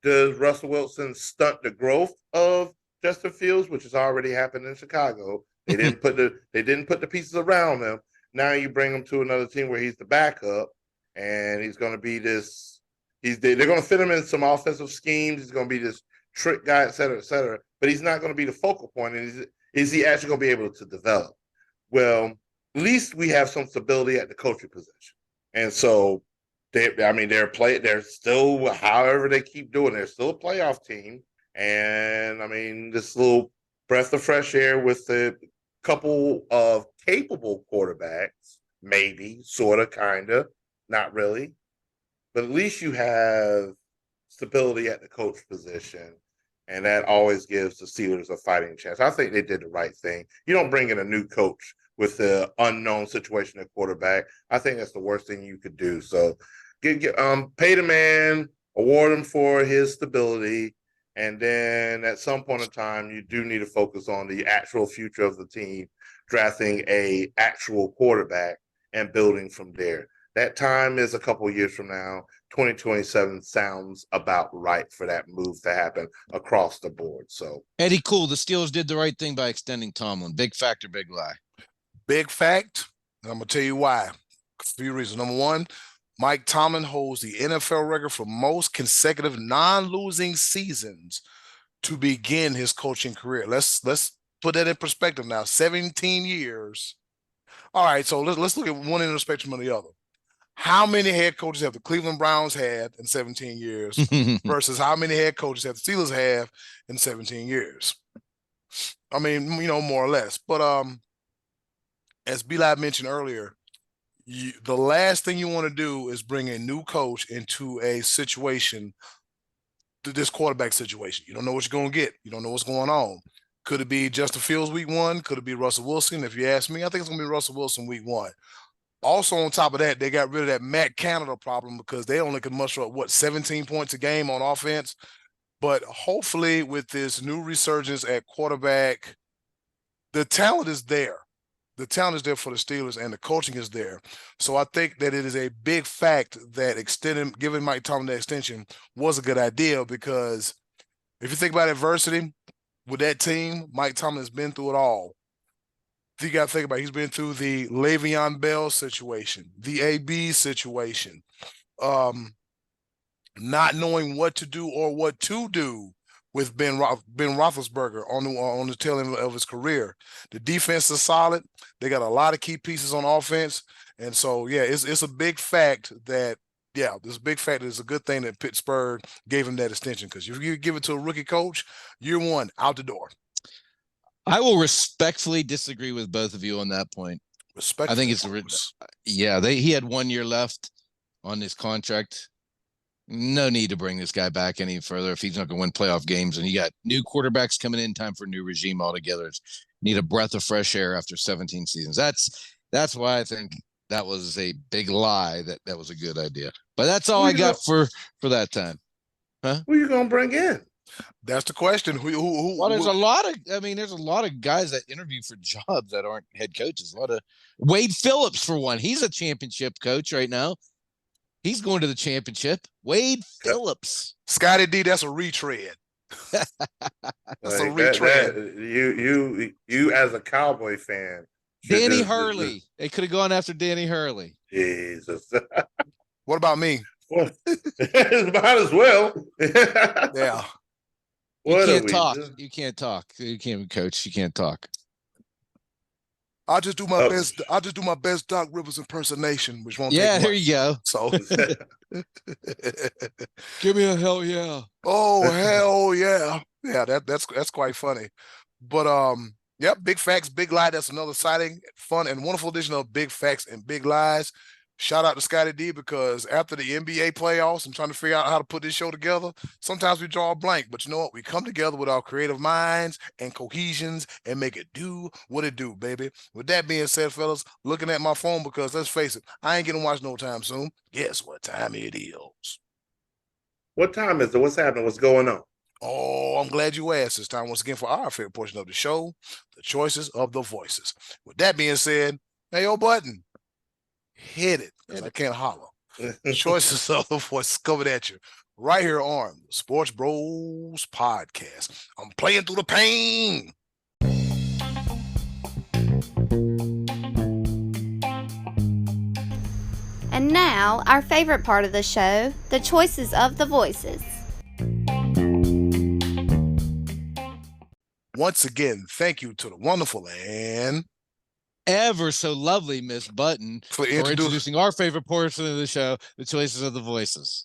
does Russell Wilson stunt the growth of Justin Fields, which has already happened in Chicago? They didn't put the pieces around him. Now you bring him to another team where he's the backup, and he's going to be this. They're going to fit him in some offensive schemes. He's going to be this trick guy, et cetera, et cetera. But he's not going to be the focal point. And is he actually going to be able to develop? Well, at least we have some stability at the coaching position. And so, they're still, however they keep doing, they're still a playoff team. And, this little breath of fresh air with a couple of capable quarterbacks, maybe, sort of, kind of, not really. But at least you have stability at the coach position. And that always gives the Steelers a fighting chance. I think they did the right thing. You don't bring in a new coach with the unknown situation at quarterback. I think that's the worst thing you could do. So pay the man, award him for his stability. And then at some point in time, you do need to focus on the actual future of the team, drafting a actual quarterback and building from there. That time is a couple of years from now. 2027 sounds about right for that move to happen across the board. So, Eddie, cool. The Steelers did the right thing by extending Tomlin. Big fact or big lie? Big fact. And I'm going to tell you why. A few reasons. Number one, Mike Tomlin holds the NFL record for most consecutive non-losing seasons to begin his coaching career. Let's put that in perspective now. 17 years. All right, so let's look at one end of the spectrum or the other. How many head coaches have the Cleveland Browns had in 17 years versus how many head coaches have the Steelers have in 17 years? More or less. But as B-Lab mentioned earlier, the last thing you want to do is bring a new coach into a situation, this quarterback situation. You don't know what you're going to get. You don't know what's going on. Could it be Justin Fields week one? Could it be Russell Wilson? If you ask me, I think it's going to be Russell Wilson week one. Also, on top of that, they got rid of that Matt Canada problem because they only could muster up, 17 points a game on offense. But hopefully with this new resurgence at quarterback, the talent is there. The talent is there for the Steelers and the coaching is there. So I think that it is a big fact that giving Mike Tomlin the extension was a good idea, because if you think about adversity with that team, Mike Tomlin has been through it all. You got to think about it. He's been through the Le'Veon Bell situation, the AB situation, not knowing what to do or what to do with Ben Roethlisberger on the tail end of his career. The defense is solid. They got a lot of key pieces on offense. And so, yeah, it's a big fact that yeah, this big fact is a good thing that Pittsburgh gave him that extension, because if you give it to a rookie coach, year one, out the door. I will respectfully disagree with both of you on that point. I think it's he had 1 year left on his contract. No need to bring this guy back any further if he's not going to win playoff games. And you got new quarterbacks coming in, time for a new regime altogether. Need a breath of fresh air after 17 seasons. That's why I think that was a big lie. That was a good idea. But that's all I got for that time. Huh? Who are you gonna bring in? That's the question. Well, there's a lot of guys that interview for jobs that aren't head coaches. A lot of Wade Phillips, for one. He's a championship coach right now. He's going to the championship. Wade Phillips. Scotty D, that's a retread. That's a retread. You as a Cowboy fan. Danny Hurley. They could have gone after Danny Hurley. Jesus. What about me? Well, might as well. Yeah. You can't talk. You can't talk. You can't coach. You can't talk. I'll just do my best. I'll just do my best Doc Rivers impersonation, which won't take much. There you go. So give me a hell yeah. Oh, hell yeah. Yeah, that's quite funny. But yep, Big Facts, Big Lie. That's another exciting, fun, and wonderful edition of Big Facts and Big Lies. Shout out to Scotty D, because after the NBA playoffs and trying to figure out how to put this show together, sometimes we draw a blank. But you know what? We come together with our creative minds and cohesions and make it do what it do, baby. With that being said, fellas, looking at my phone, because let's face it, I ain't getting watched no time soon. Guess what time it is? What time is it? What's happening? What's going on? Oh, I'm glad you asked this time once again for our favorite portion of the show, the choices of the voices. With that being said, hey, yo, Button, hit it, because I can't holler. Choices of the voices coming at you right here on the Sports Bros Podcast. I'm playing through the pain. And now, our favorite part of the show, the choices of the voices. Once again, thank you to the wonderful and ever so lovely Miss Button for introducing our favorite portion of the show, the choices of the voices.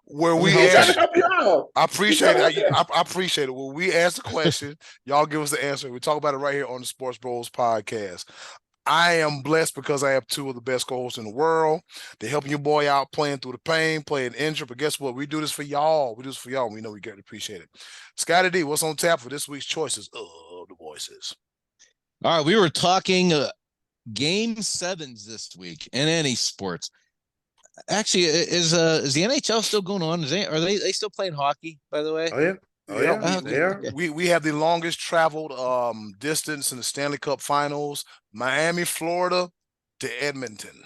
Where we ask, I appreciate it. I appreciate it. When we ask the question, y'all give us the answer. We talk about it right here on the Sports Bros Podcast. I am blessed because I have two of the best co-hosts in the world. They're helping your boy out, playing through the pain, playing injured. But guess what? We do this for y'all. We do this for y'all. We know we get to appreciate it. Scotty D, what's on tap for this week's choices of the voices? All right, we were talking game sevens this week in any sports. Actually, is the NHL still going on? Are they still playing hockey, by the way? Oh yeah. Oh yeah, they are. We have the longest traveled distance in the Stanley Cup Finals, Miami, Florida to Edmonton.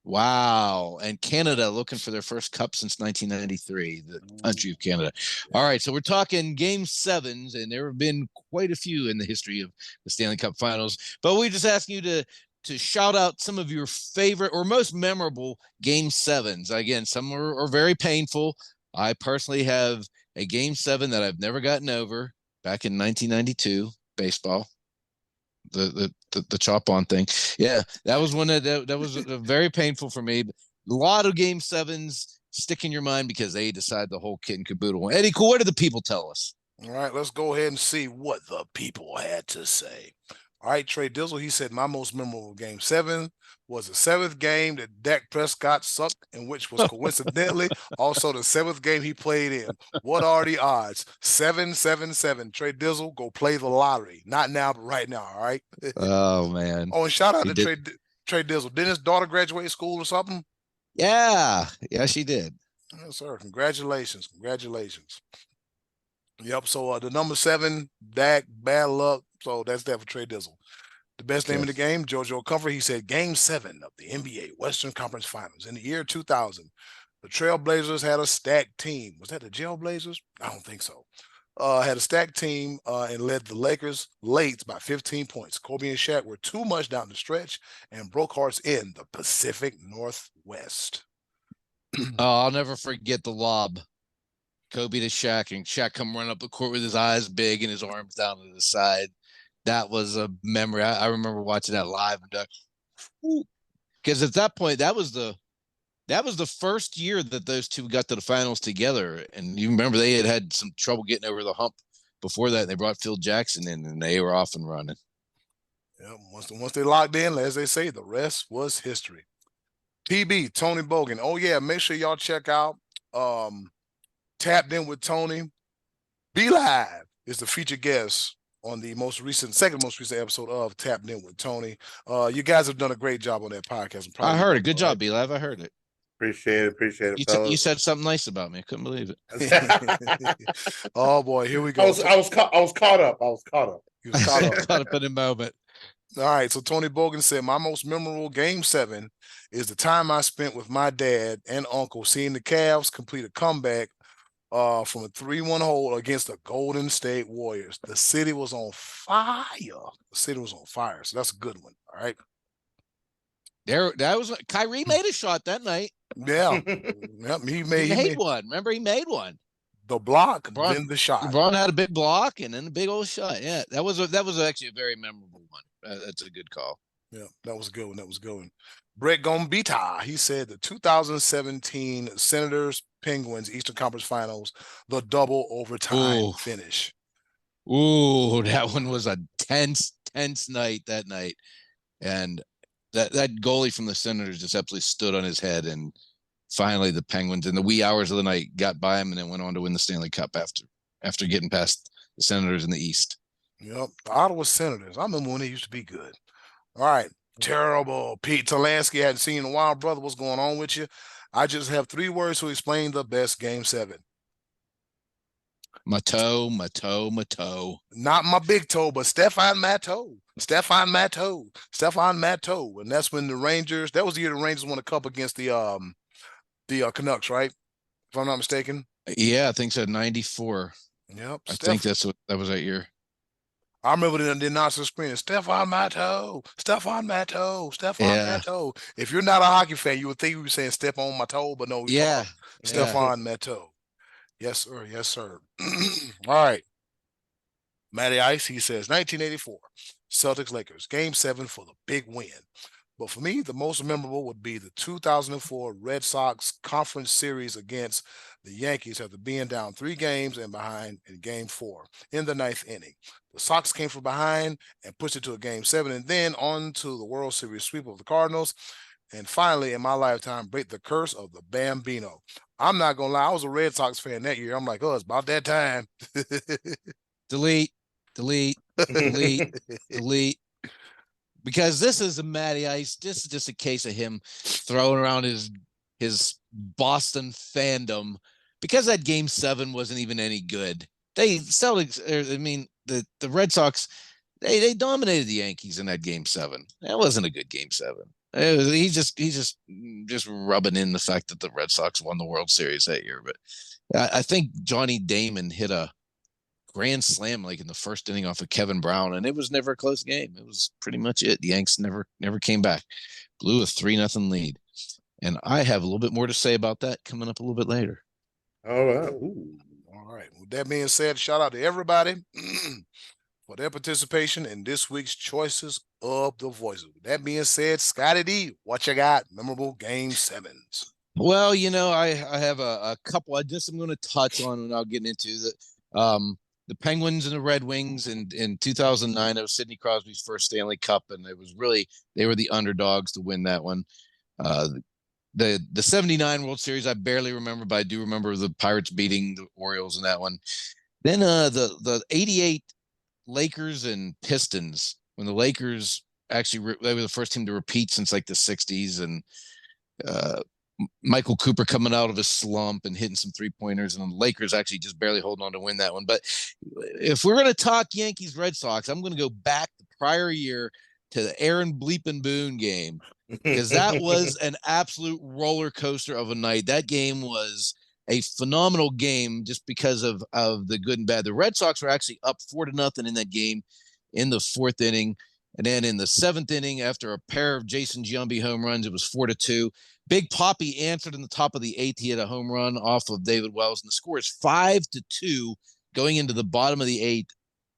Wow. And Canada looking for their first cup since 1993, the country of Canada. All right, so we're talking game sevens, and there have been quite a few in the history of the Stanley Cup Finals. But we just ask you to shout out some of your favorite or most memorable game sevens. Again, some are very painful. I personally have a game seven that I've never gotten over back in 1992 baseball, the chop on thing. Yeah, that was one that was very painful for me. A lot of game sevens stick in your mind because they decide the whole kit and caboodle. Eddie, what did the people tell us? All right, let's go ahead and see what the people had to say. All right, Trey Dizzle, he said, my most memorable game seven was the seventh game that Dak Prescott sucked, and which was coincidentally also the seventh game he played in. What are the odds? 777. Trey Dizzle, go play the lottery. Not now, but right now, all right? Oh, man. Oh, and shout out to Trey Dizzle. Didn't his daughter graduate school or something? Yeah, she did. Yes, sir. Congratulations. Yep, so the number 7, Dak, bad luck. So that's that for Trey Dizzle. The best name of the game, JoJo Comfort, he said Game 7 of the NBA Western Conference Finals. In the year 2000, the Trailblazers had a stacked team. Was that the Jailblazers? I don't think so. Had a stacked team and led the Lakers late by 15 points. Kobe and Shaq were too much down the stretch and broke hearts in the Pacific Northwest. I'll never forget the lob. Kobe to Shaq, and Shaq come running up the court with his eyes big and his arms down to the side. That was a memory. I remember watching that live. And Because at that point, that was the first year that those two got to the finals together. And you remember they had some trouble getting over the hump before that. They brought Phil Jackson in, and they were off and running. Yeah, once they locked in, as they say, the rest was history. PB, Tony Bogan. Oh, yeah, make sure y'all check out Tapped In with Tony. Be Live is the featured guest on the second most recent episode of Tapped In with Tony. You guys have done a great job on that podcast. I heard it. Good job, B Live. I heard it. Appreciate it, fellas. You said something nice about me. I couldn't believe it. Oh boy, here we go. I was caught up. He was caught up. Caught up in a moment. All right, so Tony Bogan said, my most memorable Game 7 is the time I spent with my dad and uncle seeing the Cavs complete a comeback from a 3-1 hole against the Golden State Warriors. The city was on fire. So that's a good one. All right. That was Kyrie made a shot that night. Yeah. Yep, he made one. Remember, he made one. The block, then the shot. LeBron had a big block and then a big old shot. Yeah, that was actually a very memorable one. That's a good call. Yeah, that was a good one. Brett Gombita, he said the 2017 Senators Penguins Eastern Conference Finals, the double overtime finish. Ooh, that one was a tense night that night. And that goalie from the Senators just absolutely stood on his head, and finally the Penguins in the wee hours of the night got by him and then went on to win the Stanley Cup after getting past the Senators in the East. Yep, the Ottawa Senators. I remember when they used to be good. All right, terrible. Pete Talansky, hadn't seen in a while, brother. What's going on with you? I just have 3 words to explain the best Game 7. My toe. Not my big toe, but Stephon Matteau. And that's when the Rangers, that was the year the Rangers won a cup against the Canucks, right? If I'm not mistaken. Yeah, I think so. 94. Yep. I think that was that year. I remember the announcers screaming, Stephon Matteau. If you're not a hockey fan, you would think we were saying step on my toe, but no. Stephon Matteau. Yes, sir. All right. Matty Ice, he says, 1984, Celtics Lakers, Game 7 for the big win. But for me, the most memorable would be the 2004 Red Sox Conference Series against the Yankees after being down 3 games and behind in Game 4 in the 9th inning. The Sox came from behind and pushed it to a Game 7 and then on to the World Series sweep of the Cardinals. And finally, in my lifetime, break the curse of the Bambino. I'm not going to lie. I was a Red Sox fan that year. I'm like, it's about that time. Delete. Because this is a Matty Ice. This is just a case of him throwing around his Boston fandom, because that Game 7 wasn't even any good. The Red Sox, they dominated the Yankees in that Game 7. That wasn't a good Game 7. He's just rubbing in the fact that the Red Sox won the World Series that year. But I think Johnny Damon hit a grand slam like in the first inning off of Kevin Brown, and it was never a close game. It was pretty much it. The Yanks never came back. Blew a 3-0 lead. And I have a little bit more to say about that coming up a little bit later. All right. All right. With that being said, shout out to everybody for their participation in this week's Choices of the Voices. With that being said, Scotty D, what you got? Memorable Game 7s. Well, I have a couple. I'm going to touch on without getting into the Penguins and the Red Wings in 2009. That was Sidney Crosby's first Stanley Cup, and it was really, they were the underdogs to win that one. The 79 World Series, I barely remember, but I do remember the Pirates beating the Orioles in that one. Then the 88 Lakers and Pistons, when the Lakers actually they were the first team to repeat since like the 60s, and Michael Cooper coming out of his slump and hitting some 3-pointers, and the Lakers actually just barely holding on to win that one. But if we're going to talk Yankees Red Sox, I'm going to go back the prior year to the Aaron Bleepin Boone game, because that was an absolute roller coaster of a night. That game was a phenomenal game just because of the good and bad. The Red Sox were actually up 4-0 in that game in the 4th inning. And then in the 7th inning, after a pair of Jason Giambi home runs, it was 4-2. Big Poppy answered in the top of the 8th. He had a home run off of David Wells, and the score is 5-2 going into the bottom of the 8th.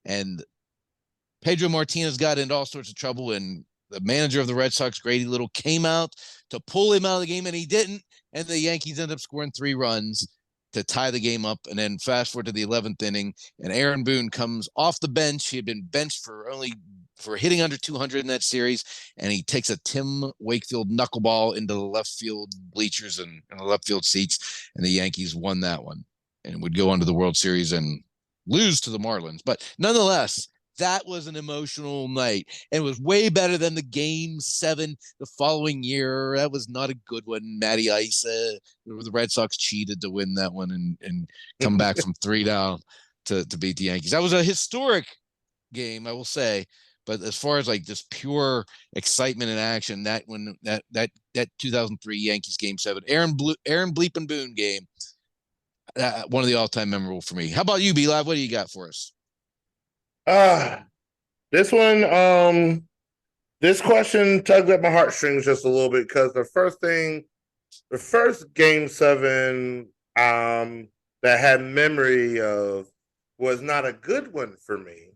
And Pedro Martinez got into all sorts of trouble, and the manager of the Red Sox, Grady Little, came out to pull him out of the game, and he didn't. And the Yankees ended up scoring 3 runs to tie the game up. And then fast forward to the 11th inning, and Aaron Boone comes off the bench. He had been benched for hitting under 200 in that series, and he takes a Tim Wakefield knuckleball into the left field bleachers and the left field seats, and the Yankees won that one and would go on to the World Series and lose to the Marlins. But nonetheless, that was an emotional night, and it was way better than the Game 7 the following year. That was not a good one. Matty Ice, the Red Sox cheated to win that one and come back from 3 down to beat the Yankees. That was a historic game, I will say. But as far as like just pure excitement and action, that 2003 Yankees Game 7, Aaron Bleep and Boone game, one of the all-time memorable for me. How about you, B-Live? What do you got for us? This one, this question tugged at my heartstrings just a little bit because the first Game 7 that I had memory of was not a good one for me,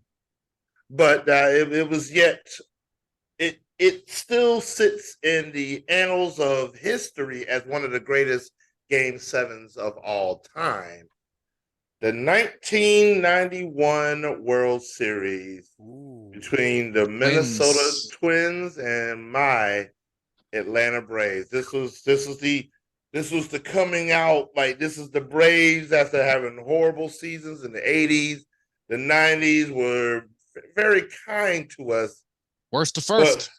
but it was yet it still sits in the annals of history as one of the greatest Game 7s of all time. The 1991 World Series between the Minnesota Twins and my Atlanta Braves. This was the coming out, like, this is the Braves after having horrible seasons in the 80s. The 90s were very kind to us. Worst to first.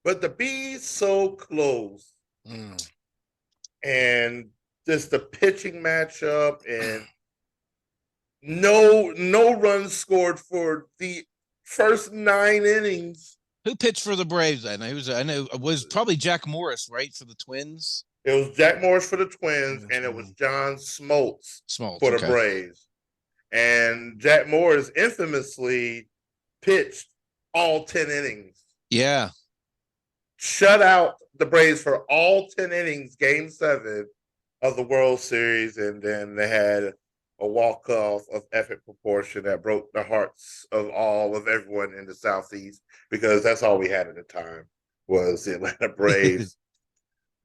But the Bees so close. And just the pitching matchup, and no runs scored for the first 9 innings. Who pitched for the Braves then? I know it was probably Jack Morris, right, for the Twins? It was Jack Morris for the Twins, and it was John Smoltz for the Braves. And Jack Morris infamously pitched all 10 innings. Yeah. Shut out the Braves for all 10 innings, Game 7 of the World Series, and then they had a walk-off of epic proportion that broke the hearts of everyone in the Southeast, because that's all we had at the time was the Atlanta Braves.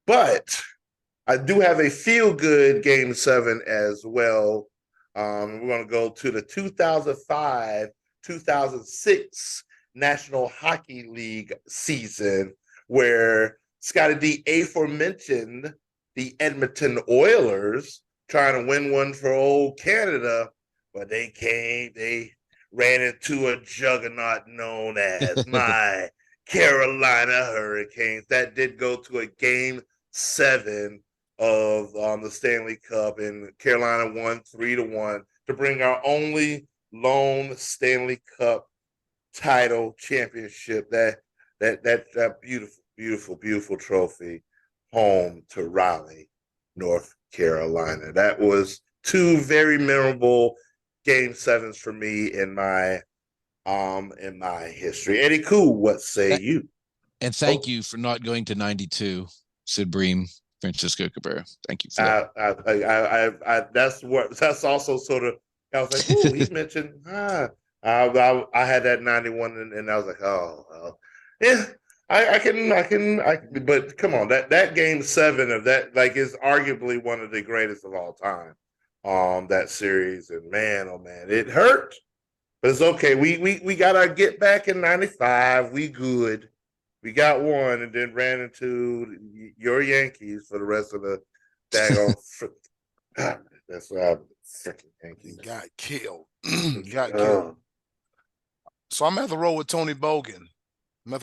But I do have a feel-good Game 7 as well. We're going to go to the 2005-2006 National Hockey League season, where Scotty D aforementioned the Edmonton Oilers trying to win one for old Canada, but they ran into a juggernaut known as my Carolina Hurricanes. That did go to a Game 7 of the Stanley Cup, and Carolina won 3-1 to bring our only lone Stanley Cup title championship, that beautiful trophy, home to Raleigh, North Carolina. That was 2 very memorable Game 7s for me in my history. Eddie Cool, what say you? And thank you for not going to 92, Sid Bream, Francisco Cabrera. Thank you for that. That's also sort of, I was like, ooh, he mentioned I had that 91, and I was like, oh well. Yeah. I can, but come on, that Game 7 of that, like, is arguably one of the greatest of all time. That series, and man, oh man, it hurt, but it's okay. We got our get back in 95. We good. We got one, and then ran into your Yankees for the rest of the daggone. That's why I'm freaking Yankees. Got killed. Killed. So I'm at the road with Tony Bogan. Man.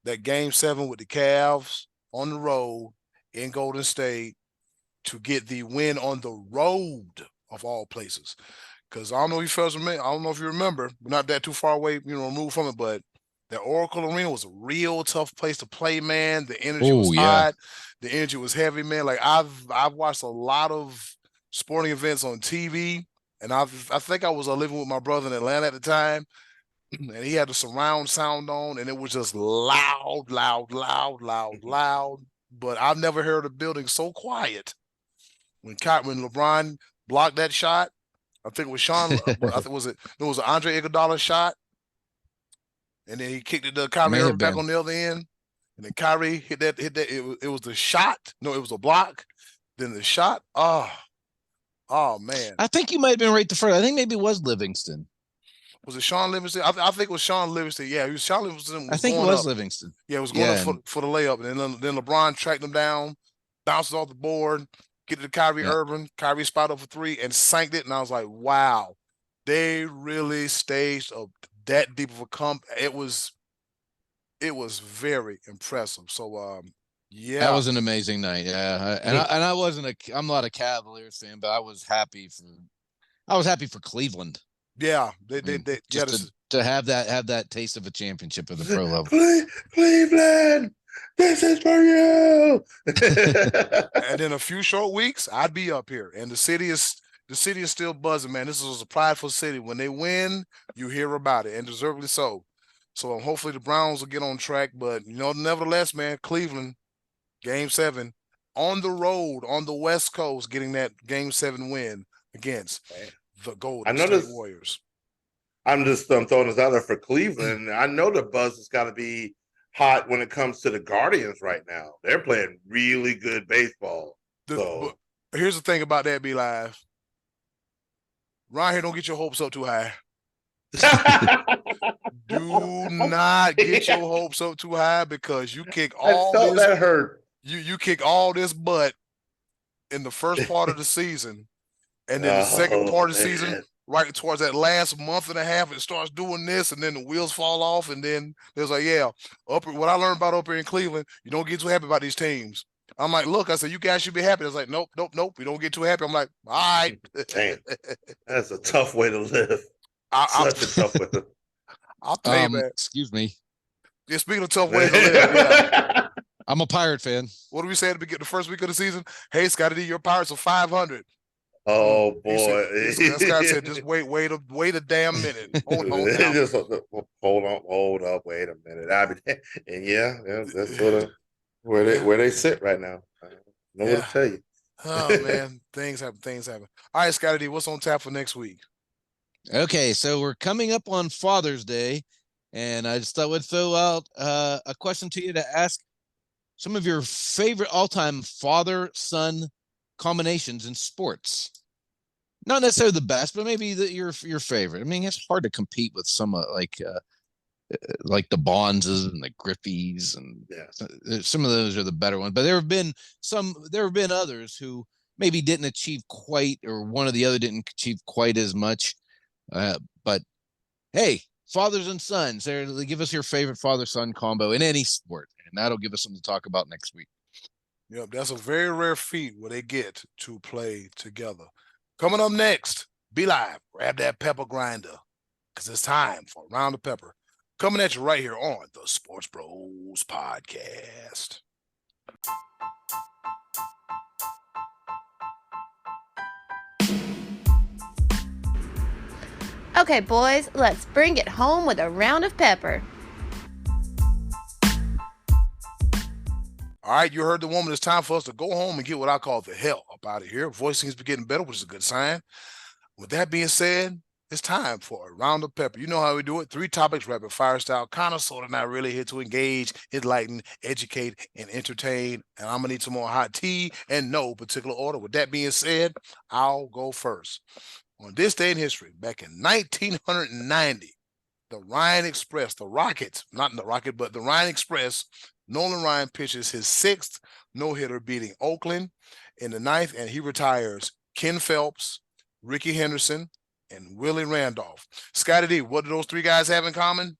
That Game 7 with the Cavs on the road in Golden State to get the win on the road of all places. Because I don't know if you remember, we're not that too far away, removed from it, but the Oracle Arena was a real tough place to play, man. The energy was hot. The energy was heavy, man. Like, I've watched a lot of sporting events on TV, and I think I was living with my brother in Atlanta at the time. And he had the surround sound on, and it was just loud. But I've never heard a building so quiet when LeBron blocked that shot. I think it was Sean. I think it was an Andre Iguodala shot, and then he kicked it to Kyrie Irving back on the other end, and then Kyrie hit that. It was the shot. No, it was a block. Then the shot. Oh man. I think you might have been right the first. I think maybe it was Livingston. Was it Sean Livingston? I think it was Sean Livingston. Yeah, Sean Livingston. I think it was Livingston. Yeah, it was going up for the layup, and then LeBron tracked him down, bounces off the board, get it to Kyrie Irving. Kyrie spot up for three and sanked it, and I was like, wow, they really staged that deep of a it was very impressive. So yeah, that was an amazing night. Yeah, I'm not a Cavaliers fan, but I was happy for Cleveland. Yeah, to have that taste of a championship at the pro level. Cleveland, this is for you. And in a few short weeks, I'd be up here, and the city is still buzzing, man. This is a prideful city. When they win, you hear about it, and deservedly so. So hopefully the Browns will get on track. But nevertheless, man, Cleveland, Game 7 on the road on the West Coast, getting that Game 7 win against the Golden State Warriors. I'm just throwing this out there for Cleveland. I know the buzz has got to be hot when it comes to the Guardians right now. They're playing really good baseball. But here's the thing about that, B-Live. Ryan here, don't get your hopes up too high. Do not get your hopes up too high, because you kick all this. That hurt. You kick all this butt in the first part of the season. And then the second part of the season, right towards that last month and a half, it starts doing this, and then the wheels fall off. And then there's like, what I learned about up here in Cleveland, you don't get too happy about these teams. I'm like, look, I said, you guys should be happy. I was like, nope. We don't get too happy. I'm like, all right. Damn, that's a tough way to live. Such a tough way to. I'll tell you, man. Excuse me. Yeah, speaking of tough ways to live, yeah. I'm a Pirate fan. What do we say at the first week of the season? Hey, Scotty D, your Pirates are 500. Oh boy! Scott said, "Just wait a damn minute. Hold up, wait a minute." And that's sort of where they sit right now. I don't know what to tell you. Oh man, things happen. All right, Scotty D, what's on tap for next week? Okay, so we're coming up on Father's Day, and I just thought we'd throw out a question to you to ask some of your favorite all-time father-son combinations in sports. Not necessarily the best, but maybe your favorite. I mean, it's hard to compete with some like the Bonzes and the Griffeys, and some of those are the better ones. But there have been others who maybe didn't achieve quite, or one or the other didn't achieve quite as much. But hey, fathers and sons, give us your favorite father-son combo in any sport, and that'll give us something to talk about next week. Yep, that's a very rare feat where they get to play together. Coming up next, be live. Grab that pepper grinder, because it's time for Around the Pepper. Coming at you right here on the Sports Bros Podcast. Okay, boys, let's bring it home with a round of pepper. All right, you heard the woman. It's time for us to go home and get what I call the hell up out of here. Voice seems to be getting better, which is a good sign. With that being said, it's time for a round of pepper. You know how we do it. 3 topics, rapid fire style, kind of, sort of, not really, here to engage, enlighten, educate, and entertain. And I'm going to need some more hot tea in no particular order. With that being said, I'll go first. On this day in history, back in 1990, the Ryan Express, the Rockets, not the Rocket, but the Ryan Express, Nolan Ryan pitches his 6th no-hitter, beating Oakland in the 9th, and he retires Ken Phelps, Ricky Henderson, and Willie Randolph. Scotty D, what do those 3 guys have in common?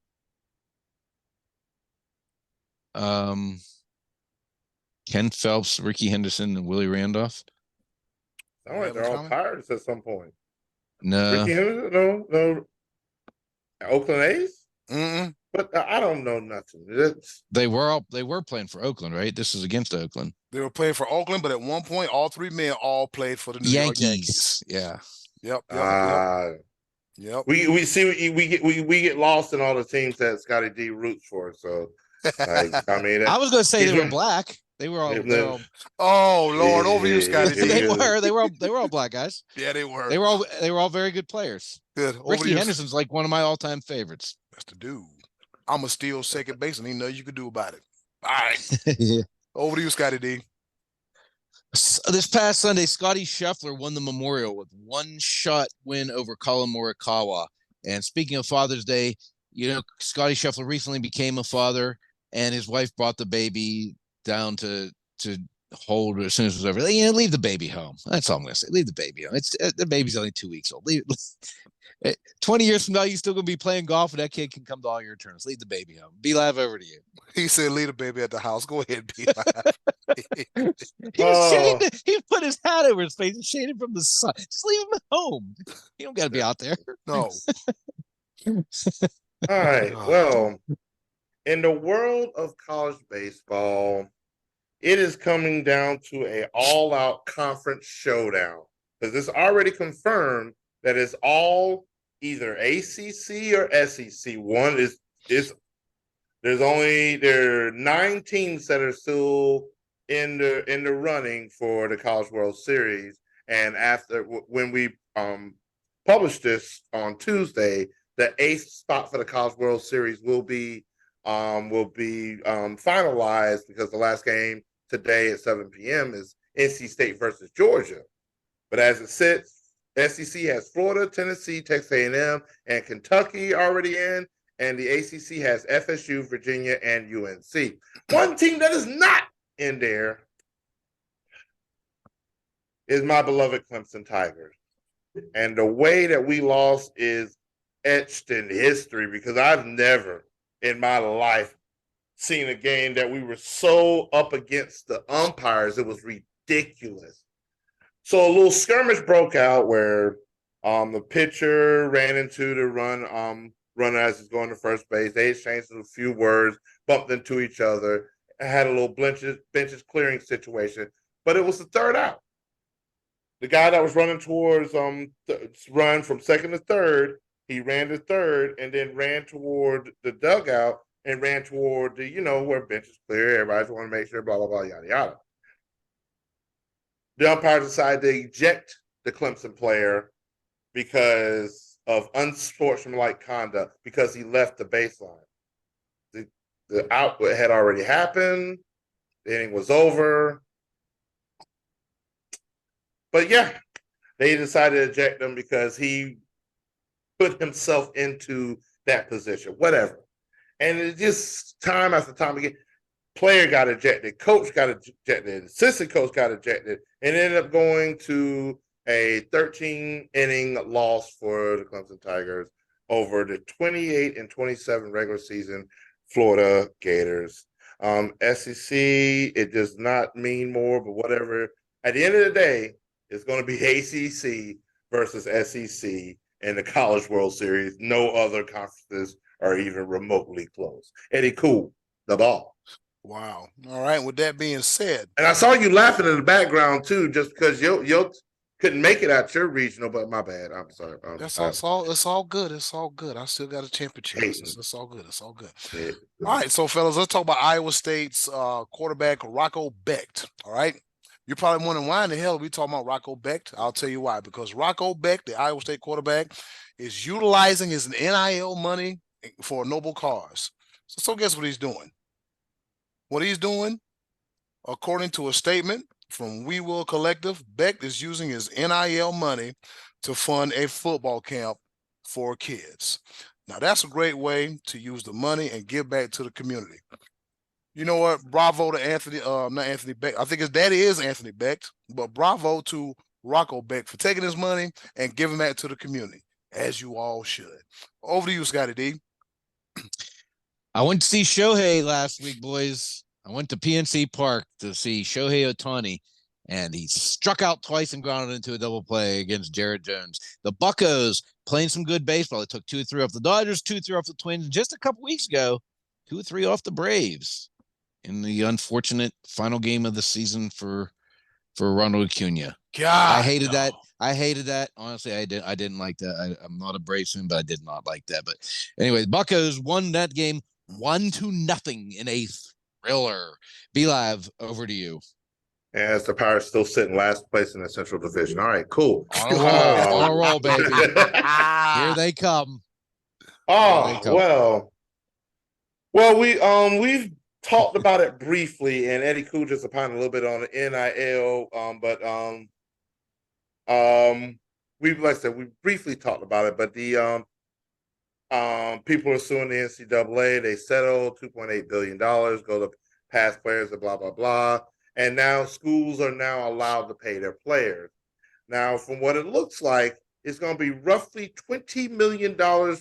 Ken Phelps, Ricky Henderson, and Willie Randolph. All right, they're all Pirates at some point. No. Ricky Henderson? No. Oakland A's? Mm-mm. But I don't know nothing. They were playing for Oakland, right? This is against Oakland. They were playing for Oakland, but at one point, all 3 men all played for the New York Yankees. Yeah. Yep. We get lost in all the teams that Scotty D roots for. So, I mean, I was going to say they were black. They were all. Oh Lord, over you, Scotty. They were all black guys. Yeah, they were. They were all very good players. Good. Over Ricky you. Henderson's like one of my all-time favorites. That's the dude. I'm a steal second base, and ain't nothing you could do about it. All right. Yeah. Over to you, Scotty D. This past Sunday, Scotty Scheffler won the Memorial with one-shot win over Colin Morikawa. And speaking of Father's Day, Scotty Scheffler recently became a father, and his wife brought the baby down to hold as soon as it was over. Leave the baby home. That's all I'm going to say. Leave the baby home. The baby's only 2 weeks old. 20 years from now, you're still going to be playing golf, and that kid can come to all your tournaments. Leave the baby home. Be live, over to you. He said, leave the baby at the house. Go ahead, be live. He put his hat over his face and shaded from the sun. Just leave him at home. You don't got to be out there. No. All right. Well, in the world of college baseball, it is coming down to an all-out conference showdown, because it's already confirmed that it's all either ACC or SEC. One is there are 9 teams that are still in the running for the College World Series, and when we publish this on Tuesday, the 8th spot for the College World Series will be finalized, because the last game today at 7 p.m. is NC State versus Georgia. But as it sits, SEC has Florida, Tennessee, Texas A&M, and Kentucky already in, and the ACC has FSU, Virginia, and UNC. One team that is not in there is my beloved Clemson Tigers. And the way that we lost is etched in history, because I've never in my life seen a game that we were so up against the umpires. It was ridiculous. So a little skirmish broke out where the pitcher ran into the runner as he's going to first base. They exchanged a few words, bumped into each other, had a little benches clearing situation, but it was the third out. The guy that was running towards run from second to third, he ran to third and then ran toward the dugout and ran toward the, where benches clear, everybody's want to make sure, blah, blah, blah, yada, yada. The umpire decided to eject the Clemson player because of unsportsmanlike conduct, because he left the baseline. The out had already happened. The inning was over. But yeah, they decided to eject him because he put himself into that position, whatever. And it's just time after time again. Player got ejected, coach got ejected, assistant coach got ejected, and ended up going to a 13-inning loss for the Clemson Tigers over the 28-27 regular season Florida Gators. SEC, it does not mean more, but whatever. At the end of the day, it's going to be ACC versus SEC in the College World Series. No other conferences are even remotely close. Eddie Cool, the ball. Wow. All right. With that being said, and I saw you laughing in the background too, just because you couldn't make it out your regional. But my bad. I'm sorry. It's all good. It's all good. I still got a temperature. It's all good. It's all good. Yeah. All right. So, fellas, let's talk about Iowa State's quarterback Rocco Becht. All right. You're probably wondering why in the hell are we talking about Rocco Becht? I'll tell you why. Because Rocco Becht, the Iowa State quarterback, is utilizing his NIL money for a noble cause. So guess what he's doing? What he's doing, according to a statement from We Will Collective, Becht is using his NIL money to fund a football camp for kids. Now, that's a great way to use the money and give back to the community. You know what? Bravo to Anthony, not Anthony Becht. I think his daddy is Anthony Becht, but bravo to Rocco Becht for taking his money and giving back to the community, as you all should. Over to you, Scotty D. I went to see Shohei last week, boys. I went to PNC Park to see Shohei Ohtani, and he struck out twice and grounded into a double play against Jared Jones. The Buccos playing some good baseball. They took 2-3 off the Dodgers, 2-3 off the Twins, and just a couple weeks ago, 2-3 off the Braves in the unfortunate final game of the season for Ronald Acuna. God, I hated that. I hated that. Honestly, I didn't like that. I'm not a Braves fan, but I did not like that. But anyway, the Buccos won that game 1-0 in 8th thriller. Be Live, over to you. As the Pirates still sit in last place in the Central Division. All right, cool. On a roll, baby. Here they come. Well, we've talked about it briefly, and Eddie Koo just opined a little bit on the NIL, but we briefly talked about it, but the people are suing the NCAA. They settled $2.8 billion, go to past players and blah, blah, blah. And now schools are now allowed to pay their players. Now, from what it looks like, it's going to be roughly $20 million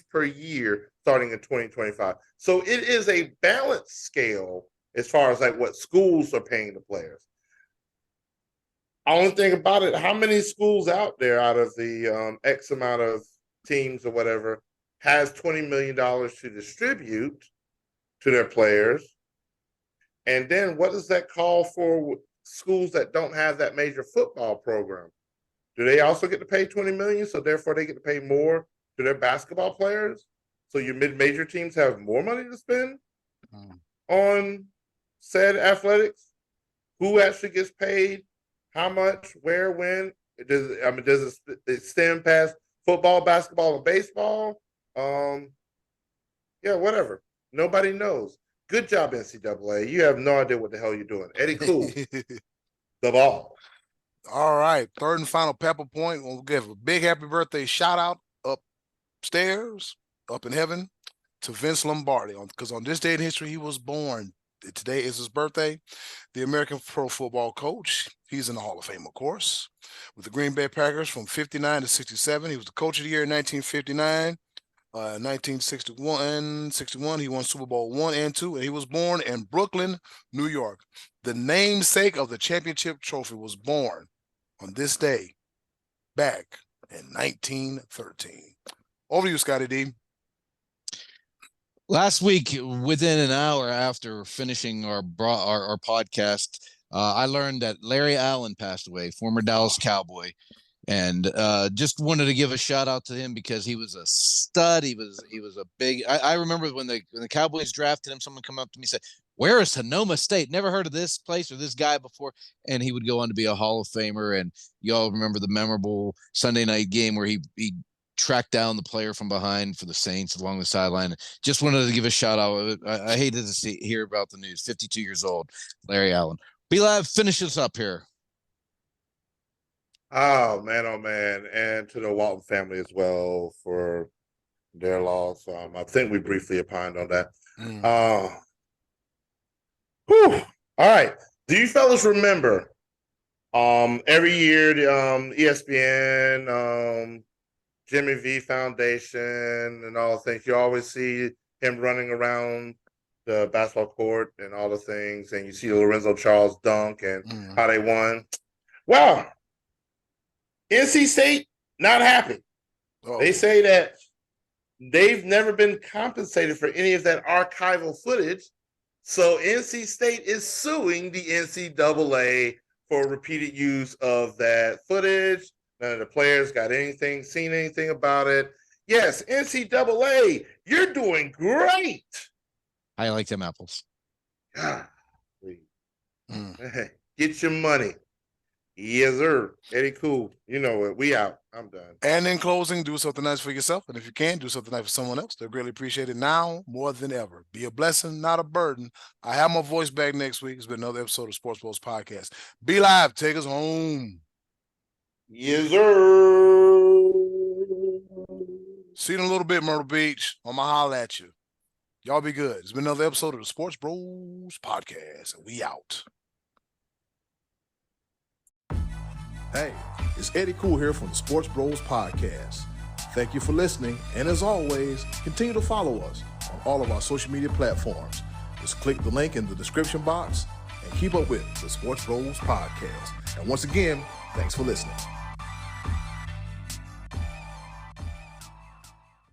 per year starting in 2025. So it is a balanced scale as far as like what schools are paying the players. Only thing about it, how many schools out there out of the X amount of teams or whatever has $20 million to distribute to their players? And then what does that call for schools that don't have that major football program? Do they also get to pay $20 million? So therefore they get to pay more to their basketball players? So your mid-major teams have more money to spend on said athletics? Who actually gets paid? How much? Where? When? Does it extend past football, basketball, and baseball? Yeah, whatever. Nobody knows. Good job, NCAA. You have no idea what the hell you're doing. Eddie Koo, the ball. All right, third and final pepper point. We'll give a big happy birthday shout out upstairs, up in heaven, to Vince Lombardi, because on this day in history he was born. Today is his birthday. The American pro football coach. He's in the Hall of Fame, of course, with the Green Bay Packers from 59 to 67. He was the coach of the year in 1959. 1961, he won Super Bowl 1 and 2, and he was born in Brooklyn, New York. The namesake of the championship trophy was born on this day back in 1913. Over to you, Scotty D. Last week, within an hour after finishing our podcast, I learned that Larry Allen passed away, former Dallas Cowboy. And just wanted to give a shout out to him because he was a stud. He was a big. I remember when the Cowboys drafted him, someone come up to me and said, "Where is Sonoma State? Never heard of this place or this guy before." And he would go on to be a Hall of Famer. And y'all remember the memorable Sunday night game where he tracked down the player from behind for the Saints along the sideline. Just wanted to give a shout out. I hated to hear about the news. 52 years old, Larry Allen. Be Live, finish us up here. Oh man, and to the Walton family as well for their loss. I think we briefly opined on that. All right. Do you fellas remember? Every year the ESPN, Jimmy V Foundation, and all the things. You always see him running around the basketball court and all the things, and you see Lorenzo Charles dunk and how they won. Well, NC State, not happy. They say that they've never been compensated for any of that archival footage. So NC State is suing the NCAA for repeated use of that footage. None of the players got seen anything about it. Yes, NCAA, you're doing great. I like them apples. God, get your money. Yes, sir. Eddie Koo. You know it. We out. I'm done. And in closing, do something nice for yourself. And if you can, do something nice for someone else. They'll greatly appreciate it now more than ever. Be a blessing, not a burden. I have my voice back next week. It's been another episode of Sports Bros Podcast. Be Live. Take us home. Yes, sir. See you in a little bit, Myrtle Beach. I'm going to holler at you. Y'all be good. It's been another episode of the Sports Bros Podcast. And we out. Hey, it's Eddie Koo here from the Sports Bros Podcast. Thank you for listening, and as always, continue to follow us on all of our social media platforms. Just click the link in the description box and keep up with the Sports Bros Podcast. And once again, thanks for listening.